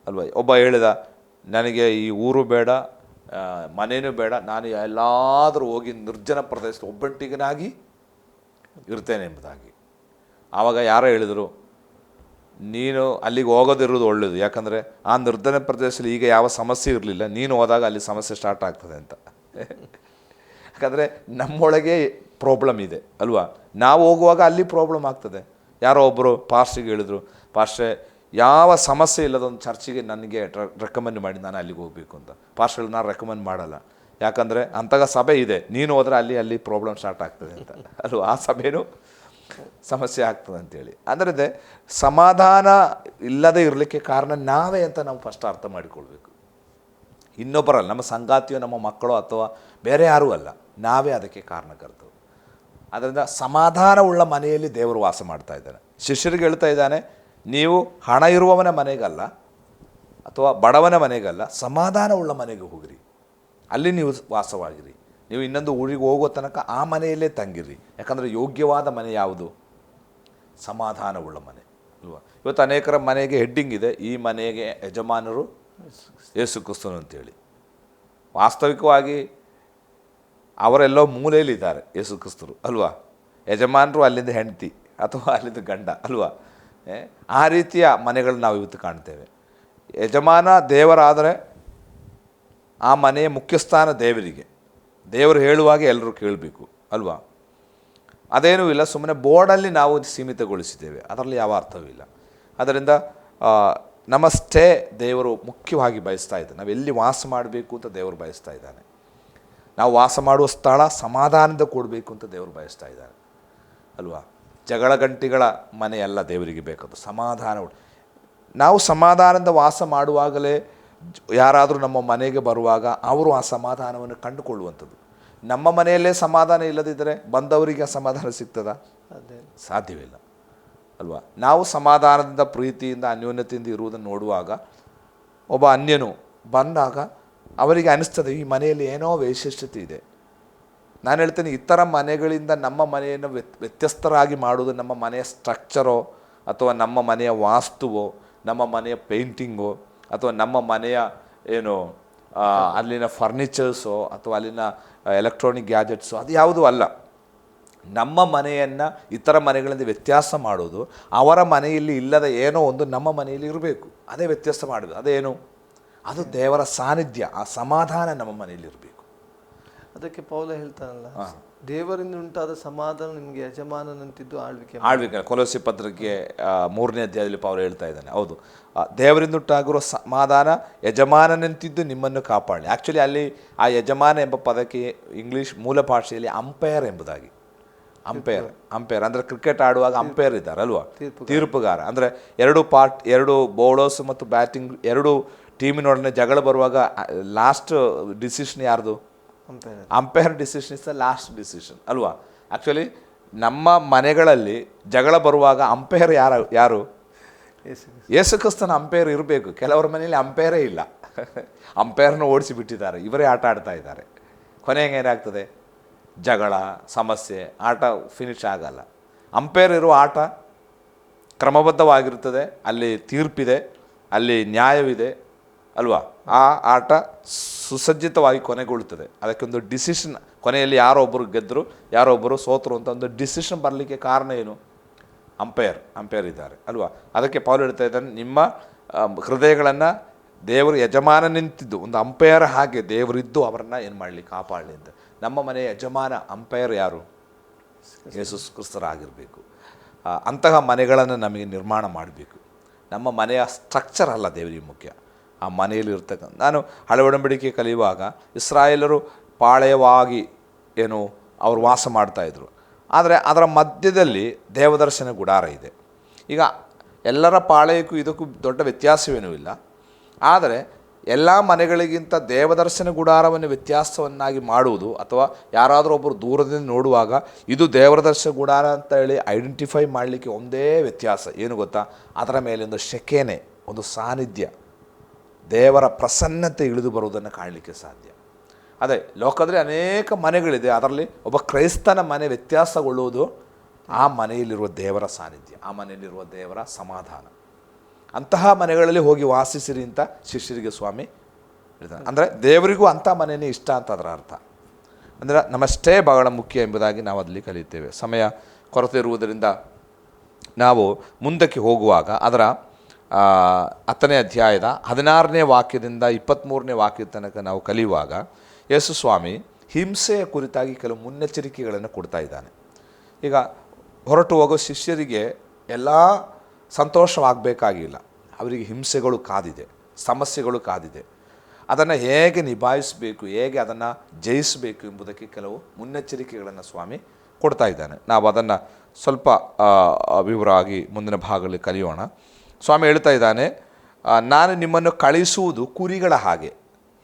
ಅಲ್ವಾ? ಒಬ್ಬ ಹೇಳಿದ, ನನಗೆ ಈ ಊರು ಬೇಡ, ಮನೇನೂ ಬೇಡ, ನಾನು ಎಲ್ಲಾದರೂ ಹೋಗಿ ನಿರ್ಜನ ಪ್ರದೇಶದ ಒಬ್ಬಂಟಿಗನಾಗಿ ಇರ್ತೇನೆ ಎಂಬುದಾಗಿ. ಆವಾಗ ಯಾರೋ ಹೇಳಿದರು, ನೀನು ಅಲ್ಲಿಗೆ ಹೋಗೋದಿರೋದು ಒಳ್ಳೆಯದು, ಯಾಕಂದರೆ ಆ ನಿರ್ಜನ ಪ್ರದೇಶದಲ್ಲಿ ಈಗ ಯಾವ ಸಮಸ್ಯೆ ಇರಲಿಲ್ಲ, ನೀನು ಹೋದಾಗ ಅಲ್ಲಿ ಸಮಸ್ಯೆ ಸ್ಟಾರ್ಟ್ ಆಗ್ತದೆ ಅಂತ. ಯಾಕಂದರೆ ನಮ್ಮೊಳಗೆ ಪ್ರಾಬ್ಲಮ್ ಇದೆ ಅಲ್ವಾ? ನಾವು ಹೋಗುವಾಗ ಅಲ್ಲಿ ಪ್ರಾಬ್ಲಮ್ ಆಗ್ತದೆ. ಯಾರೋ ಒಬ್ಬರು ಪಾಸ್ಟ್ರಿಗೆ ಹೇಳಿದರು, ಪಾಸ್ಟ್ರೆ ಯಾವ ಸಮಸ್ಯೆ ಇಲ್ಲದೊಂದು ಚರ್ಚಿಗೆ ನನಗೆ ರೆಕಮೆಂಡ್ ಮಾಡಿ ನಾನು ಅಲ್ಲಿಗೆ ಹೋಗಬೇಕು ಅಂತ. ಪಾಸ್ಟ್ಗಳು ನಾನು ರೆಕಮೆಂಡ್ ಮಾಡಲ್ಲ, ಯಾಕಂದರೆ ಅಂತಹ ಸಭೆ ಇದೆ, ನೀನು ಹೋದರೆ ಅಲ್ಲಿ ಪ್ರಾಬ್ಲಮ್ ಸ್ಟಾರ್ಟ್ ಆಗ್ತದೆ ಅಂತ ಅಲ್ವಾ? ಆ ಸಭೆಯೂ ಸಮಸ್ಯೆ ಆಗ್ತದೆ ಅಂತೇಳಿ. ಅಂದರೆ ಸಮಾಧಾನ ಇಲ್ಲದೆ ಇರಲಿಕ್ಕೆ ಕಾರಣ ನಾವೇ ಅಂತ ನಾವು ಫಸ್ಟ್ ಅರ್ಥ ಮಾಡಿಕೊಳ್ಬೇಕು. ಇನ್ನೊಬ್ಬರಲ್ಲ, ನಮ್ಮ ಸಂಗಾತಿಯೋ ನಮ್ಮ ಮಕ್ಕಳೋ ಅಥವಾ ಬೇರೆ ಯಾರೂ ಅಲ್ಲ, ನಾವೇ ಅದಕ್ಕೆ ಕಾರಣಕರ್ತರು. ಅದರಿಂದ ಸಮಾಧಾನವುಳ್ಳ ಮನೆಯಲ್ಲಿ ದೇವರು ವಾಸ ಮಾಡ್ತಾ ಇದ್ದಾನೆ. ಶಿಷ್ಯರಿಗೆ ಹೇಳ್ತಾ ಇದ್ದಾನೆ, ನೀವು ಹಣ ಇರುವವನ ಮನೆಗಲ್ಲ ಅಥವಾ ಬಡವನ ಮನೆಗಲ್ಲ, ಸಮಾಧಾನವುಳ್ಳ ಮನೆಗೆ ಹೋಗಿರಿ, ಅಲ್ಲಿ ನೀವು ವಾಸವಾಗಿರಿ. ನೀವು ಇನ್ನೊಂದು ಊರಿಗೆ ಹೋಗೋ ತನಕ ಆ ಮನೆಯಲ್ಲೇ ತಂಗಿರಿ. ಯಾಕಂದರೆ ಯೋಗ್ಯವಾದ ಮನೆ ಯಾವುದು? ಸಮಾಧಾನವುಳ್ಳ ಮನೆ ಅಲ್ವಾ? ಇವತ್ತು ಅನೇಕರ ಮನೆಗೆ ಹೆಡ್ಡಿಂಗ್ ಇದೆ, ಈ ಮನೆಗೆ ಯಜಮಾನರು ಯೇಸು ಕ್ರಿಸ್ತನು ಅಂತೇಳಿ. ವಾಸ್ತವಿಕವಾಗಿ ಅವರೆಲ್ಲೋ ಮೂಲೆಯಲ್ಲಿದ್ದಾರೆ ಯೇಸು ಕ್ರಿಸ್ತರು ಅಲ್ವಾ? ಯಜಮಾನರು ಅಲ್ಲಿಂದ ಹೆಂಡತಿ ಅಥವಾ ಅಲ್ಲಿಂದ ಗಂಡ ಅಲ್ವಾ? ಆ ರೀತಿಯ ಮನೆಗಳು ನಾವು ಇವತ್ತು ಕಾಣ್ತೇವೆ. ಯಜಮಾನ ದೇವರಾದರೆ ಆ ಮನೆಯ ಮುಖ್ಯಸ್ಥಾನ ದೇವರಿಗೆ, ದೇವರು ಹೇಳುವಾಗ ಎಲ್ಲರೂ ಕೇಳಬೇಕು ಅಲ್ವಾ? ಅದೇನೂ ಇಲ್ಲ, ಸುಮ್ಮನೆ ಬೋರ್ಡಲ್ಲಿ ನಾವು ಸೀಮಿತಗೊಳಿಸಿದ್ದೇವೆ, ಅದರಲ್ಲಿ ಯಾವ ಅರ್ಥವೂ ಇಲ್ಲ. ಅದರಿಂದ ನಮ್ಮ ಸ್ಟೇ ದೇವರು ಮುಖ್ಯವಾಗಿ ಬಯಸ್ತಾ ಇದ್ದಾನೆ. ನಾವು ಎಲ್ಲಿ ವಾಸ ಮಾಡಬೇಕು ಅಂತ ದೇವರು ಬಯಸ್ತಾ ಇದ್ದಾನೆ. ನಾವು ವಾಸ ಮಾಡುವ ಸ್ಥಳ ಸಮಾಧಾನದಿಂದ ಕೂಡಬೇಕು ಅಂತ ದೇವರು ಬಯಸ್ತಾ ಇದ್ದಾನೆ ಅಲ್ವಾ? ಜಗಳ ಗಂಟಿಗಳ ಮನೆಯಲ್ಲ ದೇವರಿಗೆ ಬೇಕದು, ಸಮಾಧಾನ. ನಾವು ಸಮಾಧಾನದಿಂದ ವಾಸ ಮಾಡುವಾಗಲೇ ಯಾರಾದರೂ ನಮ್ಮ ಮನೆಗೆ ಬರುವಾಗ ಅವರು ಆ ಸಮಾಧಾನವನ್ನು ಕಂಡುಕೊಳ್ಳುವಂಥದ್ದು. ನಮ್ಮ ಮನೆಯಲ್ಲೇ ಸಮಾಧಾನ ಇಲ್ಲದಿದ್ದರೆ ಬಂದವರಿಗೆ ಸಮಾಧಾನ ಸಿಗ್ತದಾ? ಸಾಧ್ಯವಿಲ್ಲ ಅಲ್ವಾ? ನಾವು ಸಮಾಧಾನದಿಂದ, ಪ್ರೀತಿಯಿಂದ, ಅನ್ಯೋನ್ಯತೆಯಿಂದ ಇರುವುದನ್ನು ನೋಡುವಾಗ ಒಬ್ಬ ಅನ್ಯನು ಬಂದಾಗ ಅವರಿಗೆ ಅನಿಸ್ತದೆ ಈ ಮನೆಯಲ್ಲಿ ಏನೋ ವೈಶಿಷ್ಟ್ಯತೆ ಇದೆ. ನಾನು ಹೇಳ್ತೇನೆ, ಇತರ ಮನೆಗಳಿಂದ ನಮ್ಮ ಮನೆಯನ್ನು ವ್ಯತ್ಯಸ್ತರಾಗಿ ಮಾಡುವುದು ನಮ್ಮ ಮನೆಯ ಸ್ಟ್ರಕ್ಚರೋ ಅಥವಾ ನಮ್ಮ ಮನೆಯ ವಾಸ್ತುವೋ, ನಮ್ಮ ಮನೆಯ ಪೇಂಟಿಂಗೋ ಅಥವಾ ನಮ್ಮ ಮನೆಯ ಅಲ್ಲಿನ ಫರ್ನಿಚರ್ಸೋ ಅಥವಾ ಅಲ್ಲಿನ ಎಲೆಕ್ಟ್ರಾನಿಕ್ ಗ್ಯಾಜೆಟ್ಸೋ, ಅದು ಯಾವುದೂ ಅಲ್ಲ. ನಮ್ಮ ಮನೆಯನ್ನು ಇತರ ಮನೆಗಳಿಂದ ವ್ಯತ್ಯಾಸ ಮಾಡೋದು ಅವರ ಮನೆಯಲ್ಲಿ ಇಲ್ಲದ ಏನೋ ಒಂದು ನಮ್ಮ ಮನೆಯಲ್ಲಿ ಇರಬೇಕು, ಅದೇ ವ್ಯತ್ಯಾಸ ಮಾಡೋದು. ಅದೇನು? ಅದು ದೇವರ ಸಾನ್ನಿಧ್ಯ, ಆ ಸಮಾಧಾನ ನಮ್ಮ ಮನೆಯಲ್ಲಿ ಇರಬೇಕು. ಅದಕ್ಕೆ ಪೌಲ ಹೇಳ್ತಾನಲ್ಲ, ದೇವರಿಂದ ಉಂಟಾದ ಸಮಾಧಾನ ನಿಮಗೆ ಯಜಮಾನನಂತಿದ್ದು ಆಳ್ವಿಕೆ ಕೊಲೋಸಿ ಪತ್ರಕ್ಕೆ 3ನೇ ಅಧ್ಯಾಯದಲ್ಲಿ ಪೌಲ ಹೇಳ್ತಾ ಇದ್ದಾನೆ. ಹೌದು, ದೇವರಿಂದ ಉಂಟಾಗಿರೋ ಸಮಾಧಾನ ಯಜಮಾನನಂತಿದ್ದು ನಿಮ್ಮನ್ನು ಕಾಪಾಡಲಿ. ಆ್ಯಕ್ಚುಲಿ ಅಲ್ಲಿ ಆ ಯಜಮಾನ ಎಂಬ ಪದಕ್ಕೆ ಇಂಗ್ಲೀಷ್ ಮೂಲ ಭಾಷೆಯಲ್ಲಿ ಅಂಪೈರ್ ಎಂಬುದಾಗಿ. ಅಂಪೈರ್ ಅಂದರೆ ಕ್ರಿಕೆಟ್ ಆಡುವಾಗ ಅಂಪೈರ್ ಇದ್ದಾರೆ ಅಲ್ವಾ, ತೀರ್ಪುಗಾರ. ಅಂದರೆ ಎರಡು ಬೌಲರ್ಸ್ ಮತ್ತು ಬ್ಯಾಟಿಂಗ್ ಎರಡು ಟೀಮಿನೊಡನೆ ಜಗಳ ಬರುವಾಗ ಲಾಸ್ಟ್ ಡಿಸಿಷನ್ ಯಾರ್ದು? Umpire decision is the last decision ಅಲ್ವಾ. ಆ್ಯಕ್ಚುಲಿ ನಮ್ಮ ಮನೆಗಳಲ್ಲಿ ಜಗಳ ಬರುವಾಗ ಅಂಪೈರ್ ಯಾರು? ಯೇಸು ಕ್ರಿಸ್ತನ ಅಂಪೈರ್ ಇರಬೇಕು. ಕೆಲವರ ಮನೆಯಲ್ಲಿ ಅಂಪೈರೇ ಇಲ್ಲ, ಅಂಪೈರ್ನ ಓಡಿಸಿ ಬಿಟ್ಟಿದ್ದಾರೆ, ಇವರೇ ಆಟ ಆಡ್ತಾ ಇದ್ದಾರೆ. ಕೊನೆಗೆ ಏನಾಗ್ತದೆ? ಜಗಳ, ಸಮಸ್ಯೆ, ಆಟ ಫಿನಿಶ್ ಆಗಲ್ಲ. ಅಂಪೈರ್ ಇರುವ ಆಟ ಕ್ರಮಬದ್ಧವಾಗಿರುತ್ತದೆ, ಅಲ್ಲಿ ತೀರ್ಪಿದೆ, ಅಲ್ಲಿ ನ್ಯಾಯವಿದೆ ಅಲ್ವಾ. ಆ ಆಟ ಸುಸಜ್ಜಿತವಾಗಿ ಕೊನೆಗೊಳ್ಳುತ್ತದೆ. ಅದಕ್ಕೊಂದು ಡಿಸಿಷನ್, ಕೊನೆಯಲ್ಲಿ ಯಾರೋ ಒಬ್ಬರು ಗೆದ್ದರು ಯಾರೋ ಒಬ್ಬರು ಸೋತರು ಅಂತ ಒಂದು ಡಿಸಿಷನ್ ಬರಲಿಕ್ಕೆ ಕಾರಣ ಏನು? ಅಂಪೈರ್ ಇದ್ದಾರೆ ಅಲ್ವಾ. ಅದಕ್ಕೆ ಪೌಲ ಹೇಳ್ತಾ ಇದ್ದಾನೆ, ನಿಮ್ಮ ಹೃದಯಗಳನ್ನು ದೇವರು ಯಜಮಾನ ನಿಂತಿದ್ದು ಒಂದು ಅಂಪೈರ್ ಹಾಗೆ ದೇವರಿದ್ದು ಅವರನ್ನು ಏನು ಮಾಡಲಿ? ಕಾಪಾಡಲಿ ಅಂತ. ನಮ್ಮ ಮನೆಯ ಯಜಮಾನ ಅಂಪೈರ್ ಯಾರು? ಯೇಸು ಕ್ರಿಸ್ತರಾಗಿರಬೇಕು. ಅಂತಹ ಮನೆಗಳನ್ನು ನಮಗೆ ನಿರ್ಮಾಣ ಮಾಡಬೇಕು. ನಮ್ಮ ಮನೆಯ ಸ್ಟ್ರಕ್ಚರ್ ಅಲ್ಲ ದೇವರಿಗೆ ಮುಖ್ಯ, ಆ ಮನೆಯಲ್ಲಿ ಇರ್ತಕ್ಕಂಥ. ನಾನು ಹಳೆ ಒಡಂಬಡಿಕೆ ಕಲಿಯುವಾಗ ಇಸ್ರಾಯೇಲರು ಪಾಳೆಯವಾಗಿ ಏನು ಅವರು ವಾಸ ಮಾಡ್ತಾಯಿದ್ರು. ಆದರೆ ಅದರ ಮಧ್ಯದಲ್ಲಿ ದೇವದರ್ಶನ ಗುಡಾರ ಇದೆ. ಈಗ ಎಲ್ಲರ ಪಾಳೆಯಕ್ಕೂ ಇದಕ್ಕೂ ದೊಡ್ಡ ವ್ಯತ್ಯಾಸವೇನೂ ಇಲ್ಲ. ಆದರೆ ಎಲ್ಲ ಮನೆಗಳಿಗಿಂತ ದೇವದರ್ಶನ ಗುಡಾರವನ್ನು ವ್ಯತ್ಯಾಸವನ್ನಾಗಿ ಮಾಡುವುದು, ಅಥವಾ ಯಾರಾದರೂ ಒಬ್ಬರು ದೂರದಿಂದ ನೋಡುವಾಗ ಇದು ದೇವದರ್ಶನ ಗುಡಾರ ಅಂತ ಹೇಳಿ ಐಡೆಂಟಿಫೈ ಮಾಡಲಿಕ್ಕೆ ಒಂದೇ ವ್ಯತ್ಯಾಸ ಏನು ಗೊತ್ತಾ? ಅದರ ಮೇಲೆ ಒಂದು ಶೆಕೆನೆ, ಒಂದು ಸಾನ್ನಿಧ್ಯ, ದೇವರ ಪ್ರಸನ್ನತೆ ಇಳಿದು ಬರುವುದನ್ನು ಕಾಣಲಿಕ್ಕೆ ಸಾಧ್ಯ. ಅದೇ ಲೋಕದಲ್ಲಿ ಅನೇಕ ಮನೆಗಳಿದೆ, ಅದರಲ್ಲಿ ಒಬ್ಬ ಕ್ರೈಸ್ತನ ಮನೆ ವ್ಯತ್ಯಾಸಗೊಳ್ಳುವುದು ಆ ಮನೆಯಲ್ಲಿರುವ ದೇವರ ಸಾನ್ನಿಧ್ಯ, ಆ ಮನೆಯಲ್ಲಿರುವ ದೇವರ ಸಮಾಧಾನ. ಅಂತಹ ಮನೆಗಳಲ್ಲಿ ಹೋಗಿ ವಾಸಿಸಿರಿ ಅಂತ ಶಿಷ್ಯರಿಗೆ ಸ್ವಾಮಿ ಹೇಳ್ತಾನೆ. ಅಂದರೆ ದೇವರಿಗೂ ಅಂಥ ಮನೆಯೇ ಇಷ್ಟ ಅಂತ ಅದರ ಅರ್ಥ. ಅಂದರೆ ನಮ್ಮ ಸ್ಟೇ ಬಹಳ ಮುಖ್ಯ ಎಂಬುದಾಗಿ ನಾವು ಅಲ್ಲಿ ಕಲಿಯುತ್ತೇವೆ. ಸಮಯ ಕೊರತೆ ಇರುವುದರಿಂದ ನಾವು ಮುಂದಕ್ಕೆ ಹೋಗುವಾಗ ಅದರ 10ನೇ ಅಧ್ಯಾಯದ 16ನೇ ವಾಕ್ಯದಿಂದ 23ನೇ ವಾಕ್ಯದ ತನಕ ನಾವು ಕಲಿಯುವಾಗ ಯೇಸು ಸ್ವಾಮಿ ಹಿಂಸೆಯ ಕುರಿತಾಗಿ ಕೆಲವು ಮುನ್ನೆಚ್ಚರಿಕೆಗಳನ್ನು ಕೊಡ್ತಾ ಇದ್ದಾನೆ. ಈಗ ಹೊರಟು ಹೋಗೋ ಶಿಷ್ಯರಿಗೆ ಎಲ್ಲ ಸಂತೋಷವಾಗಬೇಕಾಗಿಲ್ಲ, ಅವರಿಗೆ ಹಿಂಸೆಗಳು ಕಾದಿದೆ, ಸಮಸ್ಯೆಗಳು ಕಾದಿದೆ. ಅದನ್ನು ಹೇಗೆ ನಿಭಾಯಿಸಬೇಕು, ಹೇಗೆ ಅದನ್ನು ಜಯಿಸಬೇಕು ಎಂಬುದಕ್ಕೆ ಕೆಲವು ಮುನ್ನೆಚ್ಚರಿಕೆಗಳನ್ನು ಸ್ವಾಮಿ ಕೊಡ್ತಾ ಇದ್ದಾನೆ. ನಾವು ಅದನ್ನು ಸ್ವಲ್ಪ ವಿವರವಾಗಿ ಮುಂದಿನ ಭಾಗದಲ್ಲಿ ಕಲಿಯೋಣ. ಸ್ವಾಮಿ ಹೇಳ್ತಾ ಇದ್ದಾನೆ, ನಾನು ನಿಮ್ಮನ್ನು ಕಳಿಸುವುದು ಕುರಿಗಳ ಹಾಗೆ.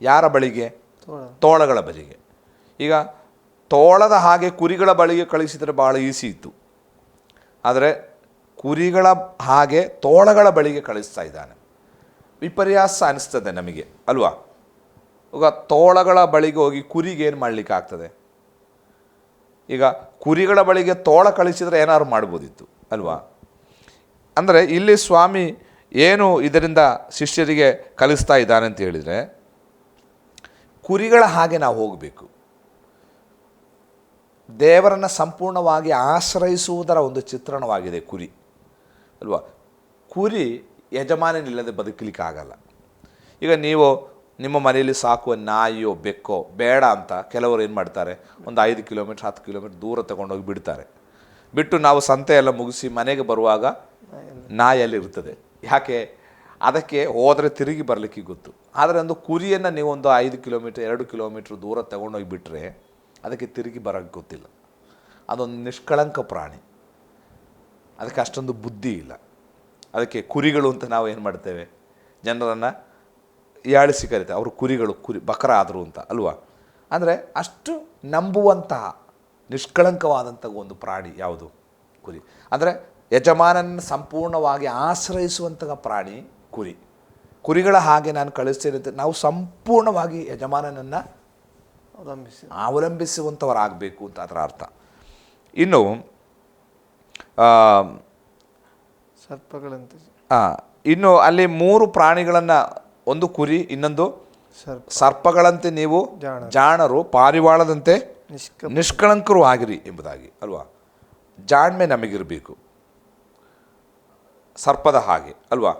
ಯಾರ ಬಳಿಗೆ? ತೋಳಗಳ ಬಳಿಗೆ. ಈಗ ತೋಳದ ಹಾಗೆ ಕುರಿಗಳ ಬಳಿಗೆ ಕಳಿಸಿದರೆ ಭಾಳ ಈಸಿ ಇತ್ತು. ಆದರೆ ಕುರಿಗಳ ಹಾಗೆ ತೋಳಗಳ ಬಳಿಗೆ ಕಳಿಸ್ತಾ ಇದ್ದಾನೆ. ವಿಪರ್ಯಾಸ ಅನಿಸ್ತದೆ ನಮಗೆ ಅಲ್ವಾ. ಈಗ ತೋಳಗಳ ಬಳಿಗೆ ಹೋಗಿ ಕುರಿಗೆ ಏನು ಮಾಡಲಿಕ್ಕೆ ಆಗ್ತದೆ? ಈಗ ಕುರಿಗಳ ಬಳಿಗೆ ತೋಳ ಕಳಿಸಿದರೆ ಏನಾದ್ರು ಮಾಡ್ಬೋದಿತ್ತು ಅಲ್ವಾ. ಅಂದರೆ ಇಲ್ಲಿ ಸ್ವಾಮಿ ಏನು ಇದರಿಂದ ಶಿಷ್ಯರಿಗೆ ಕಲಿಸ್ತಾ ಇದ್ದಾನೆ ಅಂತ ಹೇಳಿದರೆ, ಕುರಿಗಳ ಹಾಗೆ ನಾವು ಹೋಗಬೇಕು. ದೇವರನ್ನು ಸಂಪೂರ್ಣವಾಗಿ ಆಶ್ರಯಿಸುವುದರ ಒಂದು ಚಿತ್ರಣವಾಗಿದೆ ಕುರಿ ಅಲ್ವಾ. ಕುರಿ ಯಜಮಾನನಿಲ್ಲದೆ ಬದುಕಲಿಕ್ಕೆ ಆಗಲ್ಲ. ಈಗ ನೀವು ನಿಮ್ಮ ಮನೆಯಲ್ಲಿ ಸಾಕುವ ನಾಯಿಯೋ ಬೆಕ್ಕೋ ಬೇಡ ಅಂತ ಕೆಲವರು ಏನು ಮಾಡ್ತಾರೆ, ಒಂದು 5 ಕಿಲೋಮೀಟ್ರ್ 10 ಕಿಲೋಮೀಟ್ರ್ ದೂರ ತಗೊಂಡೋಗಿ ಬಿಡ್ತಾರೆ. ಬಿಟ್ಟು ನಾವು ಸಂತೆ ಎಲ್ಲ ಮುಗಿಸಿ ಮನೆಗೆ ಬರುವಾಗ ನಾಯಲ್ಲಿ ಇರ್ತದೆ. ಯಾಕೆ? ಅದಕ್ಕೆ ಹೋದರೆ ತಿರುಗಿ ಬರಲಿಕ್ಕೆ ಗೊತ್ತು. ಆದರೆ ಒಂದು ಕುರಿಯನ್ನು ನೀವು ಒಂದು 5 ಕಿಲೋಮೀಟ್ರ್ 2 ಕಿಲೋಮೀಟ್ರ್ ದೂರ ತಗೊಂಡೋಗಿ ಬಿಟ್ಟರೆ ಅದಕ್ಕೆ ತಿರುಗಿ ಬರೋಕ್ಕೆ ಗೊತ್ತಿಲ್ಲ. ಅದೊಂದು ನಿಷ್ಕಳಂಕ ಪ್ರಾಣಿ, ಅದಕ್ಕೆ ಅಷ್ಟೊಂದು ಬುದ್ಧಿ ಇಲ್ಲ. ಅದಕ್ಕೆ ಕುರಿಗಳು ಅಂತ ನಾವು ಏನು ಮಾಡ್ತೇವೆ, ಜನರನ್ನು ಯಾಳಿಸಿ ಕರಿತೇವೆ, ಅವರು ಕುರಿಗಳು, ಬಕರ ಆದರು ಅಂತ ಅಲ್ವಾ. ಅಂದರೆ ಅಷ್ಟು ನಂಬುವಂತಹ ನಿಷ್ಕಳಂಕವಾದಂಥ ಒಂದು ಪ್ರಾಣಿ ಯಾವುದು? ಕುರಿ. ಅಂದರೆ ಯಜಮಾನನ ಸಂಪೂರ್ಣವಾಗಿ ಆಶ್ರಯಿಸುವಂತಹ ಪ್ರಾಣಿ ಕುರಿ. ಕುರಿಗಳ ಹಾಗೆ ನಾನು ಕಳಿಸ್ತಿರುತ್ತೆ, ನಾವು ಸಂಪೂರ್ಣವಾಗಿ ಯಜಮಾನನನ್ನು ಅವಲಂಬಿಸುವಂಥವರಾಗಬೇಕು ಅಂತ ಅದರ ಅರ್ಥ. ಇನ್ನು ಸರ್ಪಗಳಂತೆ ಇನ್ನು ಅಲ್ಲಿ 3 ಪ್ರಾಣಿಗಳನ್ನು, ಒಂದು ಕುರಿ, ಇನ್ನೊಂದು ಸರ್ಪಗಳಂತೆ ನೀವು ಜಾಣರು, ಪಾರಿವಾಳದಂತೆ ನಿಷ್ಕಳಂಕರು ಆಗಿರಿ ಎಂಬುದಾಗಿ ಅಲ್ವಾ. ಜಾಣ್ಮೆ ನಮಗಿರಬೇಕು ಸರ್ಪದ ಹಾಗೆ ಅಲ್ವಾ.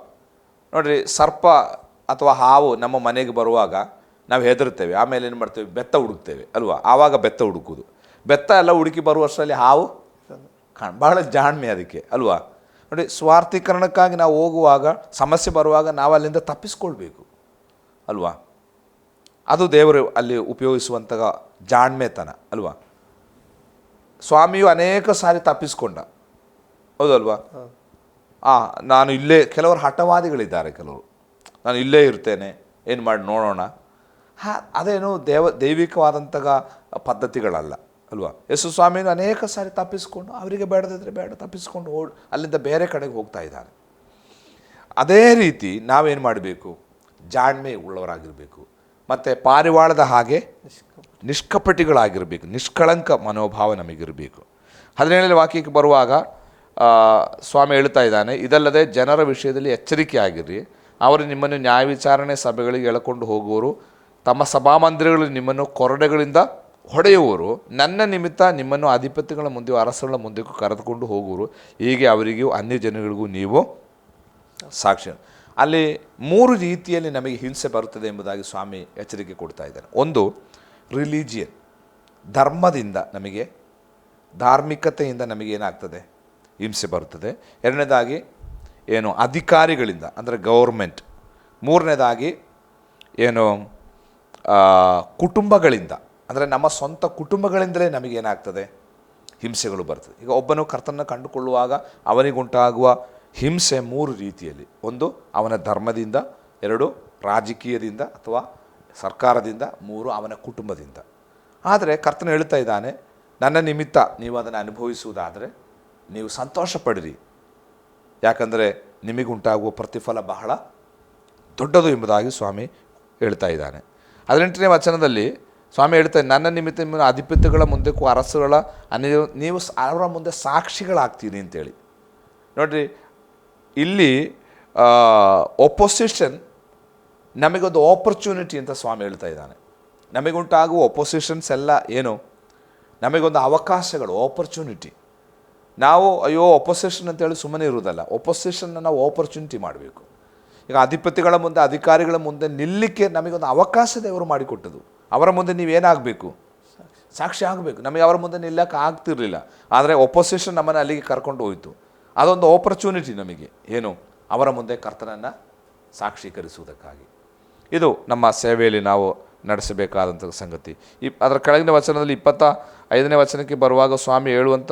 ನೋಡಿರಿ, ಸರ್ಪ ಅಥವಾ ಹಾವು ನಮ್ಮ ಮನೆಗೆ ಬರುವಾಗ ನಾವು ಹೆದರ್ತೇವೆ, ಆಮೇಲೆ ಏನು ಮಾಡ್ತೇವೆ, ಬೆತ್ತ ಹುಡುಕ್ತೇವೆ ಅಲ್ವಾ. ಆವಾಗ ಬೆತ್ತ ಹುಡುಕೋದು. ಬೆತ್ತ ಎಲ್ಲ ಹುಡುಕಿ ಬರುವಷ್ಟರಲ್ಲಿ ಹಾವು ಬಹಳ ಜಾಣ್ಮೆ ಅದಕ್ಕೆ ಅಲ್ವಾ. ನೋಡಿ, ಸ್ವಾರ್ಥೀಕರಣಕ್ಕಾಗಿ ನಾವು ಹೋಗುವಾಗ, ಸಮಸ್ಯೆ ಬರುವಾಗ ನಾವು ಅಲ್ಲಿಂದ ತಪ್ಪಿಸ್ಕೊಳ್ಬೇಕು ಅಲ್ವಾ. ಅದು ದೇವರು ಅಲ್ಲಿ ಉಪಯೋಗಿಸುವಂಥ ಜಾಣ್ಮೆತನ ಅಲ್ವಾ. ಸ್ವಾಮಿಯು ಅನೇಕ ಸಾರಿ ತಪ್ಪಿಸ್ಕೊಂಡ, ಹೌದಲ್ವಾ. ನಾನು ಇಲ್ಲೇ, ಕೆಲವರು ಹಠವಾದಿಗಳಿದ್ದಾರೆ, ಕೆಲವರು ನಾನು ಇಲ್ಲೇ ಇರ್ತೇನೆ, ಏನು ಮಾಡಿ ನೋಡೋಣ. ಅದೇನು ದೈವಿಕವಾದಂತಹ ಪದ್ಧತಿಗಳಲ್ಲ ಅಲ್ವಾ. ಯೇಸು ಸ್ವಾಮಿನೂ ಅನೇಕ ಸಾರಿ ತಪ್ಪಿಸ್ಕೊಂಡು, ಅವರಿಗೆ ಬೇಡದಿದ್ರೆ ಬೇಡ, ತಪ್ಪಿಸ್ಕೊಂಡು ಅಲ್ಲಿಂದ ಬೇರೆ ಕಡೆಗೆ ಹೋಗ್ತಾ ಇದ್ದಾರೆ. ಅದೇ ರೀತಿ ನಾವೇನು ಮಾಡಬೇಕು, ಜಾಣ್ಮೆ ಉಳ್ಳವರಾಗಿರಬೇಕು. ಮತ್ತು ಪಾರಿವಾಳದ ಹಾಗೆ ನಿಷ್ಕಪಟಿಗಳಾಗಿರಬೇಕು, ನಿಷ್ಕಳಂಕ ಮನೋಭಾವ ನಮಗಿರಬೇಕು. 17ನೇ ವಾಕ್ಯಕ್ಕೆ ಬರುವಾಗ ಸ್ವಾಮಿ ಹೇಳ್ತಾ ಇದ್ದಾನೆ, ಇದಲ್ಲದೆ ಜನರ ವಿಷಯದಲ್ಲಿ ಎಚ್ಚರಿಕೆ ಆಗಿರ್ರಿ. ಅವರು ನಿಮ್ಮನ್ನು ನ್ಯಾಯ ವಿಚಾರಣೆ ಸಭೆಗಳಿಗೆ ಎಳಕೊಂಡು ಹೋಗುವರು, ತಮ್ಮ ಸಭಾಮಂದಿರಗಳಲ್ಲಿ ನಿಮ್ಮನ್ನು ಕೊರಡೆಗಳಿಂದ ಹೊಡೆಯುವರು, ನನ್ನ ನಿಮಿತ್ತ ನಿಮ್ಮನ್ನು ಅಧಿಪತಿಗಳ ಮುಂದೆಯೂ ಅರಸಗಳ ಮುಂದೆಯೂ ಕರೆದುಕೊಂಡು ಹೋಗುವರು. ಹೀಗೆ ಅವರಿಗೂ ಅನ್ಯ ಜನಗಳಿಗೂ ನೀವು ಸಾಕ್ಷಿ. ಅಲ್ಲಿ 3 ರೀತಿಯಲ್ಲಿ ನಮಗೆ ಹಿಂಸೆ ಬರುತ್ತದೆ ಎಂಬುದಾಗಿ ಸ್ವಾಮಿ ಎಚ್ಚರಿಕೆ ಕೊಡ್ತಾ ಇದ್ದಾನೆ. ಒಂದು, ರಿಲಿಜಿಯನ್, ಧರ್ಮದಿಂದ ನಮಗೆ, ಧಾರ್ಮಿಕತೆಯಿಂದ ನಮಗೆ ಏನಾಗ್ತದೆ, ಹಿಂಸೆ ಬರುತ್ತದೆ. ಎರಡನೇದಾಗಿ ಏನು, ಅಧಿಕಾರಿಗಳಿಂದ ಅಂದರೆ ಗೌರ್ಮೆಂಟ್. ಮೂರನೇದಾಗಿ ಏನು, ಕುಟುಂಬಗಳಿಂದ ಅಂದರೆ ನಮ್ಮ ಸ್ವಂತ ಕುಟುಂಬಗಳಿಂದಲೇ ನಮಗೇನಾಗ್ತದೆ, ಹಿಂಸೆಗಳು ಬರ್ತದೆ. ಈಗ ಒಬ್ಬನು ಕರ್ತನ ಕಂಡುಕೊಳ್ಳುವಾಗ ಅವನಿಗುಂಟಾಗುವ ಹಿಂಸೆ 3 ರೀತಿಯಲ್ಲಿ. ಒಂದು, ಅವನ ಧರ್ಮದಿಂದ. 2, ರಾಜಕೀಯದಿಂದ ಅಥವಾ ಸರ್ಕಾರದಿಂದ. 3, ಅವನ ಕುಟುಂಬದಿಂದ. ಆದರೆ ಕರ್ತನು ಹೇಳ್ತಾ ಇದ್ದಾನೆ, ನನ್ನ ನಿಮಿತ್ತ ನೀವು ಅದನ್ನು ಅನುಭವಿಸುವುದಾದರೆ ನೀವು ಸಂತೋಷ ಪಡಿರಿ, ಯಾಕಂದರೆ ನಿಮಗುಂಟಾಗುವ ಪ್ರತಿಫಲ ಬಹಳ ದೊಡ್ಡದು ಎಂಬುದಾಗಿ ಸ್ವಾಮಿ ಹೇಳ್ತಾ ಇದ್ದಾನೆ. 18ನೇ ವಚನದಲ್ಲಿ ಸ್ವಾಮಿ ಹೇಳ್ತಾರೆ, ನನ್ನ ನಿಮಿತ್ತ ನಿಮ್ಮ ಅಧಿಪತಿಗಳ ಮುಂದಕ್ಕೂ ಅರಸುಗಳ ನೀವು ಅವರ ಮುಂದೆ ಸಾಕ್ಷಿಗಳಾಗ್ತೀರಿ ಅಂತೇಳಿ. ನೋಡಿರಿ, ಇಲ್ಲಿ ಒಪೊಸಿಷನ್ ನಮಗೊಂದು ಆಪರ್ಚುನಿಟಿ ಅಂತ ಸ್ವಾಮಿ ಹೇಳ್ತಾ ಇದ್ದಾನೆ. ನಮಗುಂಟಾಗುವ ಒಪೊಸಿಷನ್ಸ್ ಎಲ್ಲ ಏನು, ನಮಗೊಂದು ಅವಕಾಶಗಳು, ಆಪರ್ಚುನಿಟಿ. ನಾವು ಅಯ್ಯೋ ಒಪೊಸಿಷನ್ ಅಂತೇಳಿ ಸುಮ್ಮನೆ ಇರುವುದಲ್ಲ, ಒಪೊಸಿಷನ್ನ ನಾವು ಆಪರ್ಚುನಿಟಿ ಮಾಡಬೇಕು. ಈಗ ಅಧಿಪತಿಗಳ ಮುಂದೆ, ಅಧಿಕಾರಿಗಳ ಮುಂದೆ ನಿಲ್ಲಕ್ಕೆ ನಮಗೊಂದು ಅವಕಾಶ ದೇವರು ಮಾಡಿಕೊಟ್ಟದು. ಅವರ ಮುಂದೆ ನೀವೇನಾಗಬೇಕು, ಸಾಕ್ಷಿ ಆಗಬೇಕು. ನಮಗೆ ಅವರ ಮುಂದೆ ನಿಲ್ಲಕ್ಕೆ ಆಗ್ತಿರಲಿಲ್ಲ, ಆದರೆ ಒಪೊಸಿಷನ್ ನಮ್ಮನ್ನು ಅಲ್ಲಿಗೆ ಕರ್ಕೊಂಡು ಹೋಯಿತು. ಅದೊಂದು ಆಪರ್ಚುನಿಟಿ ನಮಗೆ, ಏನು, ಅವರ ಮುಂದೆ ಕರ್ತನನ್ನು ಸಾಕ್ಷೀಕರಿಸುವುದಕ್ಕಾಗಿ. ಇದು ನಮ್ಮ ಸೇವೆಯಲ್ಲಿ ನಾವು ನಡೆಸಬೇಕಾದಂಥ ಸಂಗತಿ. ಅದರ ಕೆಳಗಿನ ವಚನದಲ್ಲಿ 25ನೇ ವಚನಕ್ಕೆ ಬರುವಾಗ ಸ್ವಾಮಿ ಹೇಳುವಂಥ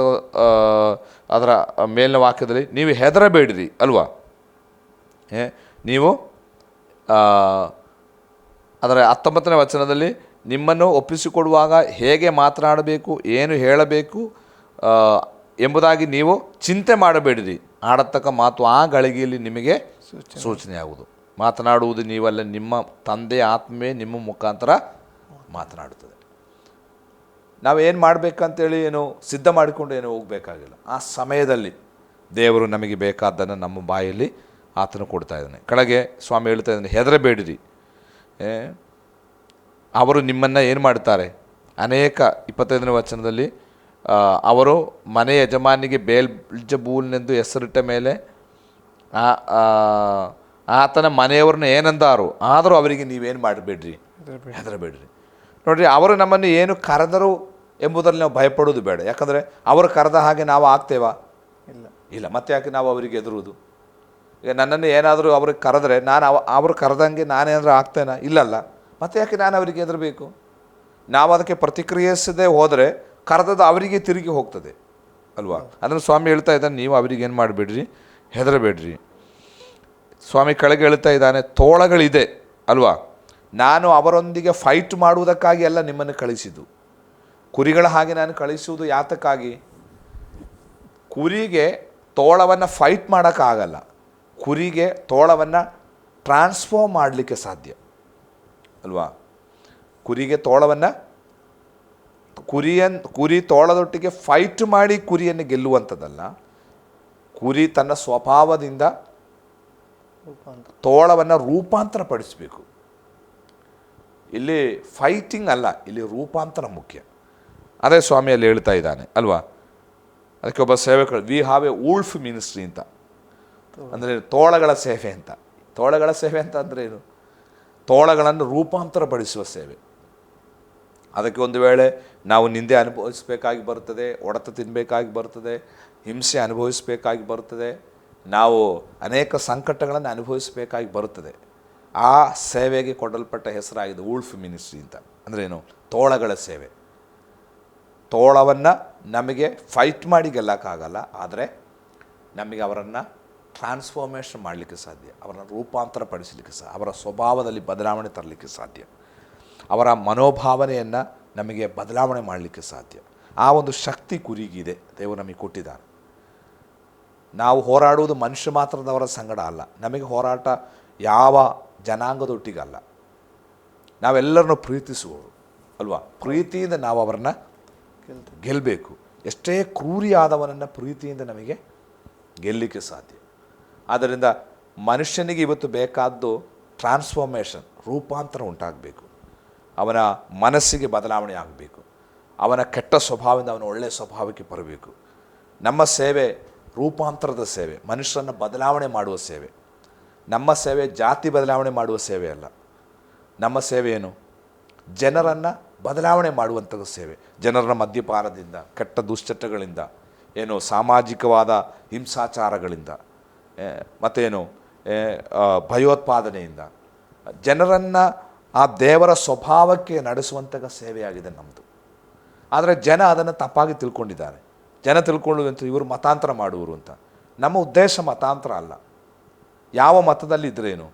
ಅದರ ಮೇಲಿನ ವಾಕ್ಯದಲ್ಲಿ ನೀವು ಹೆದರಬೇಡಿರಿ ಅಲ್ವಾ. ನೀವು ಅದರ 19ನೇ ವಚನದಲ್ಲಿ ನಿಮ್ಮನ್ನು ಒಪ್ಪಿಸಿಕೊಡುವಾಗ ಹೇಗೆ ಮಾತನಾಡಬೇಕು, ಏನು ಹೇಳಬೇಕು ಎಂಬುದಾಗಿ ನೀವು ಚಿಂತೆ ಮಾಡಬೇಡಿರಿ. ಆಡತಕ್ಕ ಮಾತು ಆ ಗಳಿಗೆಯಲ್ಲಿ ನಿಮಗೆ ಸೂಚನೆಯಾಗುವುದು. ಮಾತನಾಡುವುದು ನೀವಲ್ಲ, ನಿಮ್ಮ ತಂದೆಯ ಆತ್ಮವೇ ನಿಮ್ಮ ಮುಖಾಂತರ ಮಾತನಾಡುತ್ತದೆ. ನಾವೇನು ಮಾಡಬೇಕಂತೇಳಿ ಏನು ಸಿದ್ಧ ಮಾಡಿಕೊಂಡು ಏನು ಹೋಗಬೇಕಾಗಿಲ್ಲ. ಆ ಸಮಯದಲ್ಲಿ ದೇವರು ನಮಗೆ ಬೇಕಾದ್ದನ್ನು ನಮ್ಮ ಬಾಯಲ್ಲಿ ಆತನು ಕೊಡ್ತಾ ಇದ್ದಾನೆ. ಕೆಳಗೆ ಸ್ವಾಮಿ ಹೇಳ್ತಾ ಇದ್ದಾನೆ, ಹೆದರಬೇಡಿರಿ. ಅವರು ನಿಮ್ಮನ್ನು ಏನು ಮಾಡ್ತಾರೆ, ಅನೇಕ 25ನೇ ವಚನದಲ್ಲಿ ಅವರು ಮನೆ ಯಜಮಾನಿಗೆ ಬೇಲ್ಜಬೂಲ್ನೆಂದು ಹೆಸರಿಟ್ಟ ಮೇಲೆ ಆತನ ಮನೆಯವ್ರನ್ನ ಏನಂದಾರು, ಆದರೂ ಅವರಿಗೆ ನೀವೇನು ಮಾಡಬೇಡ್ರಿ, ಹೆದರಬೇಡ್ರಿ. ನೋಡಿರಿ, ಅವರು ನಮ್ಮನ್ನು ಏನು ಕರೆದರು ಎಂಬುದರಲ್ಲಿ ನಾವು ಭಯಪಡೋದು ಬೇಡ. ಯಾಕಂದರೆ ಅವರು ಕರೆದ ಹಾಗೆ ನಾವು ಆಗ್ತೇವಾ, ಇಲ್ಲ. ಮತ್ತೆ ಯಾಕೆ ನಾವು ಅವರಿಗೆ ಎದುರುವುದು? ಈಗ ನನ್ನನ್ನು ಏನಾದರೂ ಅವ್ರಿಗೆ ಕರೆದ್ರೆ ನಾನು ಅವರು ಕರೆದಂಗೆ ನಾನೇನಾದರೂ ಆಗ್ತೇನಾ? ಇಲ್ಲಲ್ಲ. ಮತ್ತೆ ಯಾಕೆ ನಾನು ಅವರಿಗೆ ಎದುರಬೇಕು? ನಾವು ಅದಕ್ಕೆ ಪ್ರತಿಕ್ರಿಯಿಸದೆ ಹೋದರೆ ಕರೆದದ್ದು ಅವರಿಗೆ ತಿರುಗಿ ಹೋಗ್ತದೆ ಅಲ್ವಾ. ಅದನ್ನು ಸ್ವಾಮಿ ಹೇಳ್ತಾ ಇದ್ದಾನೆ, ನೀವು ಅವರಿಗೆ ಏನು ಮಾಡಿಬಿಡ್ರಿ, ಹೆದರಬೇಡ್ರಿ. ಸ್ವಾಮಿ ಕೆಳಗೆ ಹೇಳ್ತಾ ಇದ್ದಾನೆ, ತೋಳಗಳಿದೆ ಅಲ್ವಾ, ನಾನು ಅವರೊಂದಿಗೆ ಫೈಟ್ ಮಾಡುವುದಕ್ಕಾಗಿ ಎಲ್ಲ ನಿಮ್ಮನ್ನು ಕಳಿಸಿದ್ದು. ಕುರಿಗಳ ಹಾಗೆ ನಾನು ಕಳಿಸುವುದು ಯಾತಕ್ಕಾಗಿ? ಕುರಿಗೆ ತೋಳವನ್ನು ಫೈಟ್ ಮಾಡೋಕ್ಕಾಗಲ್ಲ, ಕುರಿಗೆ ತೋಳವನ್ನು ಟ್ರಾನ್ಸ್ಫಾರ್ಮ್ ಮಾಡಲಿಕ್ಕೆ ಸಾಧ್ಯ ಅಲ್ವಾ. ಕುರಿಗೆ ತೋಳವನ್ನು ಕುರಿ ತೋಳದೊಟ್ಟಿಗೆ ಫೈಟ್ ಮಾಡಿ ಕುರಿಯನ್ನು ಗೆಲ್ಲುವಂಥದ್ದಲ್ಲ. ಕುರಿ ತನ್ನ ಸ್ವಭಾವದಿಂದ ತೋಳವನ್ನು ರೂಪಾಂತರ ಪಡಿಸಬೇಕು. ಇಲ್ಲಿ ಫೈಟಿಂಗ್ ಅಲ್ಲ, ಇಲ್ಲಿ ರೂಪಾಂತರ ಮುಖ್ಯ. ಅದೇ ಸ್ವಾಮಿಯಲ್ಲಿ ಹೇಳ್ತಾ ಇದ್ದಾನೆ ಅಲ್ವಾ. ಅದಕ್ಕೆ ಒಬ್ಬ ಸೇವಕರು, we have A wolf ministry ಅಂತ, ಅಂದರೆ ತೋಳಗಳ ಸೇವೆ ಅಂತ. ತೋಳಗಳ ಸೇವೆ ಅಂತ ಅಂದರೆ ಏನು? ತೋಳಗಳನ್ನು ರೂಪಾಂತರ ಪಡಿಸುವ ಸೇವೆ ಅದಕ್ಕೆ ಒಂದು ವೇಳೆ ನಾವು ನಿಂದೆ ಅನುಭವಿಸಬೇಕಾಗಿ ಬರ್ತದೆ, ಹೊಡೆತ ತಿನ್ನಬೇಕಾಗಿ ಬರ್ತದೆ, ಹಿಂಸೆ ಅನುಭವಿಸಬೇಕಾಗಿ ಬರ್ತದೆ, ನಾವು ಅನೇಕ ಸಂಕಟಗಳನ್ನು ಅನುಭವಿಸಬೇಕಾಗಿ ಬರುತ್ತದೆ. ಆ ಸೇವೆಗೆ ಕೊಡಲ್ಪಟ್ಟ ಹೆಸರಾಗಿದೆ ವೂಲ್ಫ್ ಮಿನಿಸ್ಟ್ರಿ ಅಂತ. ಅಂದರೆ ಏನು? ತೋಳಗಳ ಸೇವೆ. ತೋಳವನ್ನು ನಮಗೆ ಫೈಟ್ ಮಾಡಿ ಗೆಲ್ಲಕ್ಕಾಗಲ್ಲ, ಆದರೆ ನಮಗೆ ಅವರನ್ನು ಟ್ರಾನ್ಸ್ಫಾರ್ಮೇಷನ್ ಮಾಡಲಿಕ್ಕೆ ಸಾಧ್ಯ, ಅವರನ್ನು ರೂಪಾಂತರ ಪಡಿಸಲಿಕ್ಕೆ ಸಾಧ್ಯ, ಅವರ ಸ್ವಭಾವದಲ್ಲಿ ಬದಲಾವಣೆ ತರಲಿಕ್ಕೆ ಸಾಧ್ಯ, ಅವರ ಮನೋಭಾವನೆಯನ್ನು ನಮಗೆ ಬದಲಾವಣೆ ಮಾಡಲಿಕ್ಕೆ ಸಾಧ್ಯ. ಆ ಒಂದು ಶಕ್ತಿ ಕುರಿಗಿದೆ, ದೇವರು ನಮಗೆ ಕೊಟ್ಟಿದ್ದಾರೆ. ನಾವು ಹೋರಾಡುವುದು ಮನುಷ್ಯ ಮಾತ್ರದವರ ಸಂಗಡ ಅಲ್ಲ, ನಮಗೆ ಹೋರಾಟ ಯಾವ ಜನಾಂಗದೊಟ್ಟಿಗಲ್ಲ, ನಾವೆಲ್ಲರನ್ನು ಪ್ರೀತಿಸುವವರು ಅಲ್ವಾ? ಪ್ರೀತಿಯಿಂದ ನಾವು ಅವರನ್ನು ಗೆಲ್ಲಬೇಕು. ಎಷ್ಟೇ ಕ್ರೂರಿಯಾದವನನ್ನು ಪ್ರೀತಿಯಿಂದ ನಮಗೆ ಗೆಲ್ಲಲಿಕ್ಕೆ ಸಾಧ್ಯ. ಆದ್ದರಿಂದ ಮನುಷ್ಯನಿಗೆ ಇವತ್ತು ಬೇಕಾದ್ದು ಟ್ರಾನ್ಸ್ಫಾರ್ಮೇಷನ್, ರೂಪಾಂತರ ಉಂಟಾಗಬೇಕು. ಅವನ ಮನಸ್ಸಿಗೆ ಬದಲಾವಣೆ ಆಗಬೇಕು. ಅವನ ಕೆಟ್ಟ ಸ್ವಭಾವದಿಂದ ಅವನ ಒಳ್ಳೆಯ ಸ್ವಭಾವಕ್ಕೆ ಬರಬೇಕು. ನಮ್ಮ ಸೇವೆ ರೂಪಾಂತರದ ಸೇವೆ, ಮನುಷ್ಯರನ್ನು ಬದಲಾವಣೆ ಮಾಡುವ ಸೇವೆ. ನಮ್ಮ ಸೇವೆ ಜಾತಿ ಬದಲಾವಣೆ ಮಾಡುವ ಸೇವೆ ಅಲ್ಲ. ನಮ್ಮ ಸೇವೆ ಏನು? ಜನರನ್ನು ಬದಲಾವಣೆ ಮಾಡುವಂಥ ಸೇವೆ. ಜನರನ್ನ ಮದ್ಯಪಾನದಿಂದ, ಕೆಟ್ಟ ದುಶ್ಚಟಗಳಿಂದ, ಏನು ಸಾಮಾಜಿಕವಾದ ಹಿಂಸಾಚಾರಗಳಿಂದ, ಮತ್ತೇನು ಭಯೋತ್ಪಾದನೆಯಿಂದ ಜನರನ್ನು ಆ ದೇವರ ಸ್ವಭಾವಕ್ಕೆ ನಡೆಸುವಂಥ ಸೇವೆಯಾಗಿದೆ ನಮ್ಮದು. ಆದರೆ ಜನ ಅದನ್ನು ತಪ್ಪಾಗಿ ತಿಳ್ಕೊಂಡಿದ್ದಾರೆ. ಜನ ತಿಳ್ಕೊಳ್ಳುವಂಥ ಇವರು ಮತಾಂತರ ಮಾಡುವರು ಅಂತ. ನಮ್ಮ ಉದ್ದೇಶ ಮತಾಂತರ ಅಲ್ಲ. ಯಾವ ಮತದಲ್ಲಿ ಇದ್ರೇನು,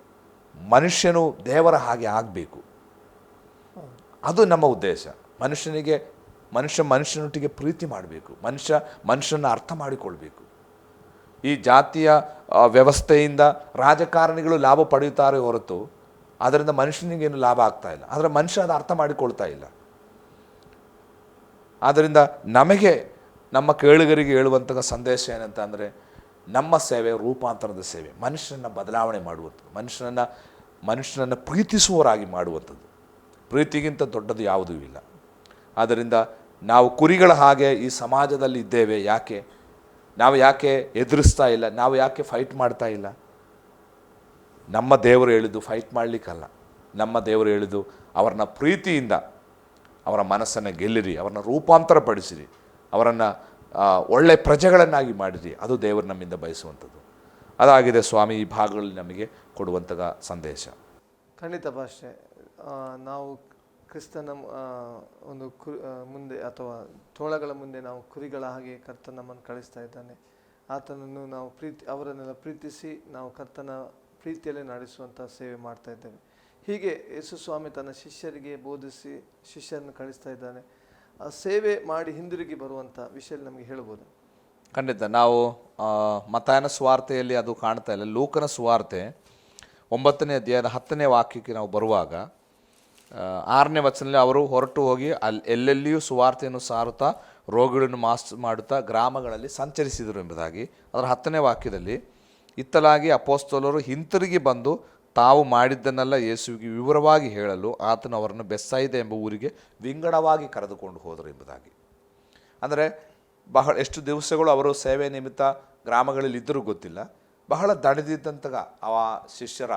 ಮನುಷ್ಯನು ದೇವರ ಹಾಗೆ ಆಗಬೇಕು, ಅದು ನಮ್ಮ ಉದ್ದೇಶ. ಮನುಷ್ಯನೊಟ್ಟಿಗೆ ಪ್ರೀತಿ ಮಾಡಬೇಕು, ಮನುಷ್ಯನ ಅರ್ಥ ಮಾಡಿಕೊಳ್ಬೇಕು. ಈ ಜಾತಿಯ ವ್ಯವಸ್ಥೆಯಿಂದ ರಾಜಕಾರಣಿಗಳು ಲಾಭ ಪಡೆಯುತ್ತಾರೆ ಹೊರತು ಅದರಿಂದ ಮನುಷ್ಯನಿಗೇನು ಲಾಭ ಆಗ್ತಾ ಇಲ್ಲ. ಆದರೆ ಮನುಷ್ಯ ಅದು ಅರ್ಥ ಮಾಡಿಕೊಳ್ತಾ ಇಲ್ಲ. ಆದ್ದರಿಂದ ನಮಗೆ ನಮ್ಮ ಕೇಳುಗರಿಗೆ ಹೇಳುವಂತಹ ಸಂದೇಶ ಏನಂತ ಅಂದರೆ, ನಮ್ಮ ಸೇವೆ ರೂಪಾಂತರದ ಸೇವೆ, ಮನುಷ್ಯನನ್ನು ಬದಲಾವಣೆ ಮಾಡುವಂಥದ್ದು, ಮನುಷ್ಯನನ್ನು ಪ್ರೀತಿಸುವವರಾಗಿ ಮಾಡುವಂಥದ್ದು. ಪ್ರೀತಿಗಿಂತ ದೊಡ್ಡದು ಯಾವುದೂ ಇಲ್ಲ. ಆದ್ದರಿಂದ ನಾವು ಕುರಿಗಳ ಹಾಗೆ ಈ ಸಮಾಜದಲ್ಲಿ ಇದ್ದೇವೆ. ಯಾಕೆ ನಾವು ಎದುರಿಸ್ತಾ ಇಲ್ಲ? ನಾವು ಯಾಕೆ ಫೈಟ್ ಮಾಡ್ತಾ ಇಲ್ಲ? ನಮ್ಮ ದೇವರು ಹೇಳಿದ್ದು ಫೈಟ್ ಮಾಡಲಿಕ್ಕಲ್ಲ. ನಮ್ಮ ದೇವರು ಹೇಳಿದ್ದು ಅವರನ್ನ ಪ್ರೀತಿಯಿಂದ ಅವರ ಮನಸ್ಸನ್ನು ಗೆಲ್ಲಿರಿ, ಅವರನ್ನು ರೂಪಾಂತರ ಪಡಿಸಿರಿ, ಅವರನ್ನು ಒಳ್ಳೆಯ ಪ್ರಜೆಗಳನ್ನಾಗಿ ಮಾಡಿರಿ. ಅದು ದೇವರು ನಮ್ಮಿಂದ ಬಯಸುವಂಥದ್ದು. ಅದಾಗಿದೆ ಸ್ವಾಮಿ ಈ ಭಾಗಗಳಲ್ಲಿ ನಮಗೆ ಕೊಡುವಂತಹ ಸಂದೇಶ. ಖಂಡಿತ ಭಾಷೆ. ನಾವು ಕ್ರಿಸ್ತನ ಒಂದು ಮುಂದೆ ಅಥವಾ ತೋಳಗಳ ಮುಂದೆ ನಾವು ಕುರಿಗಳ ಹಾಗೆ ಕರ್ತನ ನಮ್ಮನ್ನು ಕಳಿಸ್ತಾ ಇದ್ದಾನೆ. ಆತನನ್ನು ನಾವು ಅವರನ್ನೆಲ್ಲ ಪ್ರೀತಿಸಿ ನಾವು ಕರ್ತನ ಪ್ರೀತಿಯಲ್ಲೇ ನಡೆಸುವಂಥ ಸೇವೆ ಮಾಡ್ತಾ ಇದ್ದೇವೆ. ಹೀಗೆ ಯೇಸು ಸ್ವಾಮಿ ತನ್ನ ಶಿಷ್ಯರಿಗೆ ಬೋಧಿಸಿ ಶಿಷ್ಯರನ್ನು ಕಳಿಸ್ತಾ ಇದ್ದಾನೆ. ಆ ಸೇವೆ ಮಾಡಿ ಹಿಂದಿರುಗಿ ಬರುವಂಥ ವಿಷಯ ನಮಗೆ ಹೇಳ್ಬೋದು. ಖಂಡಿತ. ನಾವು ಮತ್ತಾಯನ ಸುವಾರ್ತೆಯಲ್ಲಿ ಅದು ಕಾಣ್ತಾ ಇಲ್ಲ. ಲೂಕನ ಸುವಾರ್ತೆ 9ನೇ ಅಧ್ಯಾಯದ 10ನೇ ವಾಕ್ಯಕ್ಕೆ ನಾವು ಬರುವಾಗ 6ನೇ ವಚನದಲ್ಲಿ ಅವರು ಹೊರಟು ಹೋಗಿ ಎಲ್ಲೆಲ್ಲಿಯೂ ಸುವಾರ್ತೆಯನ್ನು ಸಾರುತ್ತಾ ರೋಗಿಗಳನ್ನು ಮಾಡುತ್ತಾ ಗ್ರಾಮಗಳಲ್ಲಿ ಸಂಚರಿಸಿದರು ಎಂಬುದಾಗಿ. ಅದರ 10ನೇ ವಾಕ್ಯದಲ್ಲಿ ಇತ್ತಲಾಗಿ ಅಪೊಸ್ತಲರು ಹಿಂತಿರುಗಿ ಬಂದು ತಾವು ಮಾಡಿದ್ದನ್ನೆಲ್ಲ ಯೇಸುವಿಗೆ ವಿವರವಾಗಿ ಹೇಳಲು ಆತನು ಅವರನ್ನು ಬೆತ್ಸಾಯಿದ ಎಂಬ ಊರಿಗೆ ವಿಂಗಡವಾಗಿ ಕರೆದುಕೊಂಡು ಹೋದರು ಎಂಬುದಾಗಿ. ಅಂದರೆ ಎಷ್ಟು ದಿವಸಗಳು ಅವರು ಸೇವೆ ನಿಮಿತ್ತ ಗ್ರಾಮಗಳಲ್ಲಿ ಇದ್ದರೂ ಗೊತ್ತಿಲ್ಲ, ಬಹಳ ದಣಿದಿದ್ದಂತಹ ಆ ಶಿಷ್ಯರ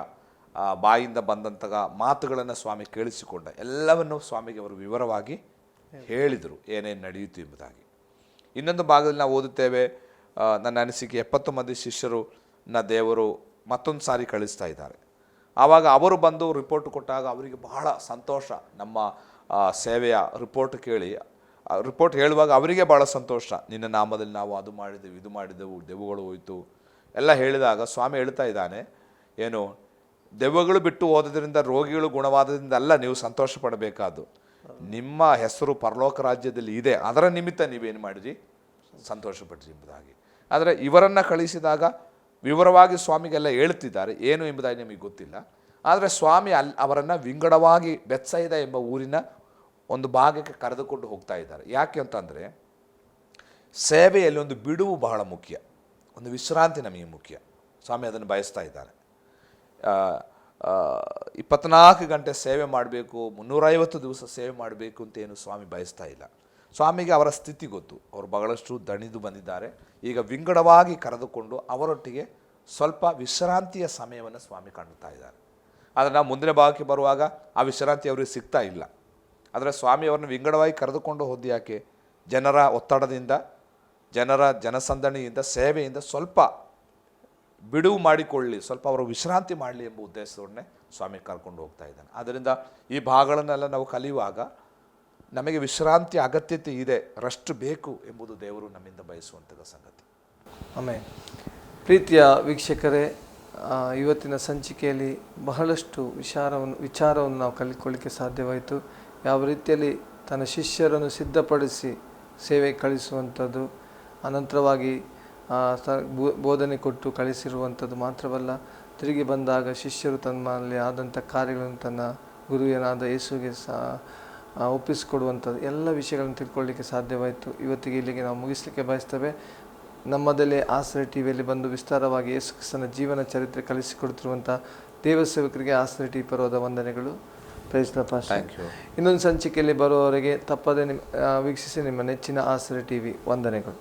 ಬಾಯಿಂದ ಬಂದಂತಹ ಮಾತುಗಳನ್ನು ಸ್ವಾಮಿ ಕೇಳಿಸಿಕೊಂಡ. ಎಲ್ಲವನ್ನು ಸ್ವಾಮಿಗೆ ಅವರು ವಿವರವಾಗಿ ಹೇಳಿದರು ಏನೇನು ನಡೆಯಿತು ಎಂಬುದಾಗಿ. ಇನ್ನೊಂದು ಭಾಗದಲ್ಲಿ ನಾವು ಓದುತ್ತೇವೆ, ನನ್ನ ಅನಿಸಿಕೆ 70 ಮಂದಿ ಶಿಷ್ಯರನ್ನ ದೇವರು ಮತ್ತೊಂದು ಸಾರಿ ಕಳಿಸ್ತಾ ಇದ್ದಾರೆ. ಆವಾಗ ಅವರು ಬಂದು ರಿಪೋರ್ಟ್ ಕೊಟ್ಟಾಗ ಅವರಿಗೆ ಬಹಳ ಸಂತೋಷ. ನಮ್ಮ ಸೇವೆಯ ರಿಪೋರ್ಟ್ ಕೇಳಿ, ರಿಪೋರ್ಟ್ ಹೇಳುವಾಗ ಅವರಿಗೆ ಭಾಳ ಸಂತೋಷ. ನಿನ್ನ ನಾಮದಲ್ಲಿ ನಾವು ಅದು ಮಾಡಿದೆವು, ಇದು ಮಾಡಿದೆವು, ದೆವ್ವಗಳು ಹೋಯಿತು ಎಲ್ಲ ಹೇಳಿದಾಗ ಸ್ವಾಮಿ ಹೇಳ್ತಾ ಇದ್ದಾನೆ, ಏನು ದೆವ್ವಗಳು ಬಿಟ್ಟು ಹೋದ್ರಿಂದ, ರೋಗಿಗಳು ಗುಣವಾದದಿಂದ ಅಲ್ಲ ನೀವು ಸಂತೋಷ ಪಡಬೇಕಾದ್ದು. ನಿಮ್ಮ ಹೆಸರು ಪರಲೋಕ ರಾಜ್ಯದಲ್ಲಿ ಇದೆ, ಅದರ ನಿಮಿತ್ತ ನೀವೇನು ಮಾಡಿರಿ, ಸಂತೋಷಪಡ್ರಿ ಎಂಬುದಾಗಿ. ಆದರೆ ಇವರನ್ನು ಕಳಿಸಿದಾಗ ವಿವರವಾಗಿ ಸ್ವಾಮಿಗೆಲ್ಲ ಹೇಳ್ತಿದ್ದಾರೆ, ಏನು ಎಂಬುದಾಗಿ ನಿಮಗೆ ಗೊತ್ತಿಲ್ಲ. ಆದರೆ ಸ್ವಾಮಿ ಅವರನ್ನು ವಿಂಗಡವಾಗಿ ಬೆತ್ಸಾಯಿದ ಎಂಬ ಊರಿನ ಒಂದು ಭಾಗಕ್ಕೆ ಕರೆದುಕೊಂಡು ಹೋಗ್ತಾ ಇದ್ದಾರೆ. ಯಾಕೆ ಅಂತಂದರೆ ಸೇವೆಯಲ್ಲಿ ಒಂದು ಬಿಡುವು ಬಹಳ ಮುಖ್ಯ, ಒಂದು ವಿಶ್ರಾಂತಿ ನಮಗೆ ಮುಖ್ಯ. ಸ್ವಾಮಿ ಅದನ್ನು ಬಯಸ್ತಾ ಇದ್ದಾರೆ. 24 ಗಂಟೆ ಸೇವೆ ಮಾಡಬೇಕು, 350 ದಿವಸ ಸೇವೆ ಮಾಡಬೇಕು ಅಂತ ಏನು ಸ್ವಾಮಿ ಬಯಸ್ತಾ ಇಲ್ಲ. ಸ್ವಾಮಿಗೆ ಅವರ ಸ್ಥಿತಿ ಗೊತ್ತು, ಅವರು ಬಹಳಷ್ಟು ದಣಿದು ಬಂದಿದ್ದಾರೆ. ಈಗ ವಿಂಗಡವಾಗಿ ಕರೆದುಕೊಂಡು ಅವರೊಟ್ಟಿಗೆ ಸ್ವಲ್ಪ ವಿಶ್ರಾಂತಿಯ ಸಮಯವನ್ನು ಸ್ವಾಮಿ ಕಾಣುತ್ತಾ ಇದ್ದಾರೆ. ಆದರೆ ನಾವು ಮುಂದಿನ ಭಾಗಕ್ಕೆ ಬರುವಾಗ ಆ ವಿಶ್ರಾಂತಿ ಅವರಿಗೆ ಸಿಗ್ತಾ ಇಲ್ಲ. ಆದರೆ ಸ್ವಾಮಿ ಅವರನ್ನು ವಿಂಗಡವಾಗಿ ಕರೆದುಕೊಂಡು ಹೋದ್ದು ಯಾಕೆ? ಜನರ ಒತ್ತಡದಿಂದ, ಜನರ ಜನಸಂದಣಿಯಿಂದ, ಸೇವೆಯಿಂದ ಸ್ವಲ್ಪ ಬಿಡುವು ಮಾಡಿಕೊಳ್ಳಿ, ಸ್ವಲ್ಪ ಅವರು ವಿಶ್ರಾಂತಿ ಮಾಡಲಿ ಎಂಬ ಉದ್ದೇಶದೊಡನೆ ಸ್ವಾಮಿ ಕರ್ಕೊಂಡು ಹೋಗ್ತಾ ಇದ್ದಾನೆ. ಆದ್ದರಿಂದ ಈ ಭಾಗಗಳನ್ನೆಲ್ಲ ನಾವು ಕಲಿಯುವಾಗ ನಮಗೆ ವಿಶ್ರಾಂತಿ ಅಗತ್ಯತೆ ಇದೆ, ರೆಸ್ಟ್ ಬೇಕು ಎಂಬುದು ದೇವರು ನಮ್ಮಿಂದ ಬಯಸುವಂಥದ್ದು ಸಂಗತಿ. ಆಮೇಲೆ ಪ್ರೀತಿಯ ವೀಕ್ಷಕರೇ, ಇವತ್ತಿನ ಸಂಚಿಕೆಯಲ್ಲಿ ಬಹಳಷ್ಟು ವಿಚಾರವನ್ನು ನಾವು ಕಲಿತ್ಕೊಳ್ಳಿಕ್ಕೆ ಸಾಧ್ಯವಾಯಿತು. ಯಾವ ರೀತಿಯಲ್ಲಿ ತನ್ನ ಶಿಷ್ಯರನ್ನು ಸಿದ್ಧಪಡಿಸಿ ಸೇವೆ ಕಳಿಸುವಂಥದ್ದು, ಅನಂತರವಾಗಿ ಬೋಧನೆ ಕೊಟ್ಟು ಕಳಿಸಿರುವಂಥದ್ದು ಮಾತ್ರವಲ್ಲ, ತಿರುಗಿ ಬಂದಾಗ ಶಿಷ್ಯರು ತಮ್ಮಲ್ಲಿ ಆದಂಥ ಕಾರ್ಯಗಳನ್ನು ತನ್ನ ಗುರುವಿನಾದ ಯೇಸುವಿಗೆ ಒಪ್ಪಿಸಿಕೊಡುವಂಥದ್ದು ಎಲ್ಲ ವಿಷಯಗಳನ್ನು ತಿಳ್ಕೊಳ್ಳಿಕ್ಕೆ ಸಾಧ್ಯವಾಯಿತು. ಇವತ್ತಿಗೆ ಇಲ್ಲಿಗೆ ನಾವು ಮುಗಿಸಲಿಕ್ಕೆ ಬಯಸ್ತೇವೆ. ನಮ್ಮದಲ್ಲೇ ಆಸರೆ ಟಿವಿಯಲ್ಲಿ ಬಂದು ವಿಸ್ತಾರವಾಗಿ ಯೇಸು ಕ್ರಿಸ್ತನ ಜೀವನ ಚರಿತ್ರೆ ಕಲಿಸಿಕೊಡ್ತಿರುವಂಥ ದೇವ ಸೇವಕರಿಗೆ ಆಸರೆ ಟಿ ಪರವಾದ ವಂದನೆಗಳು. Praise the pastor. ಇನ್ನೊಂದು ಸಂಚಿಕೆಯಲ್ಲಿ ಬರುವವರೆಗೆ ತಪ್ಪದೆ ವೀಕ್ಷಿಸಿ ನಿಮ್ಮ ನೆಚ್ಚಿನ ಆಸರೆ ಟಿವಿ. ವಂದನೆಗಳು.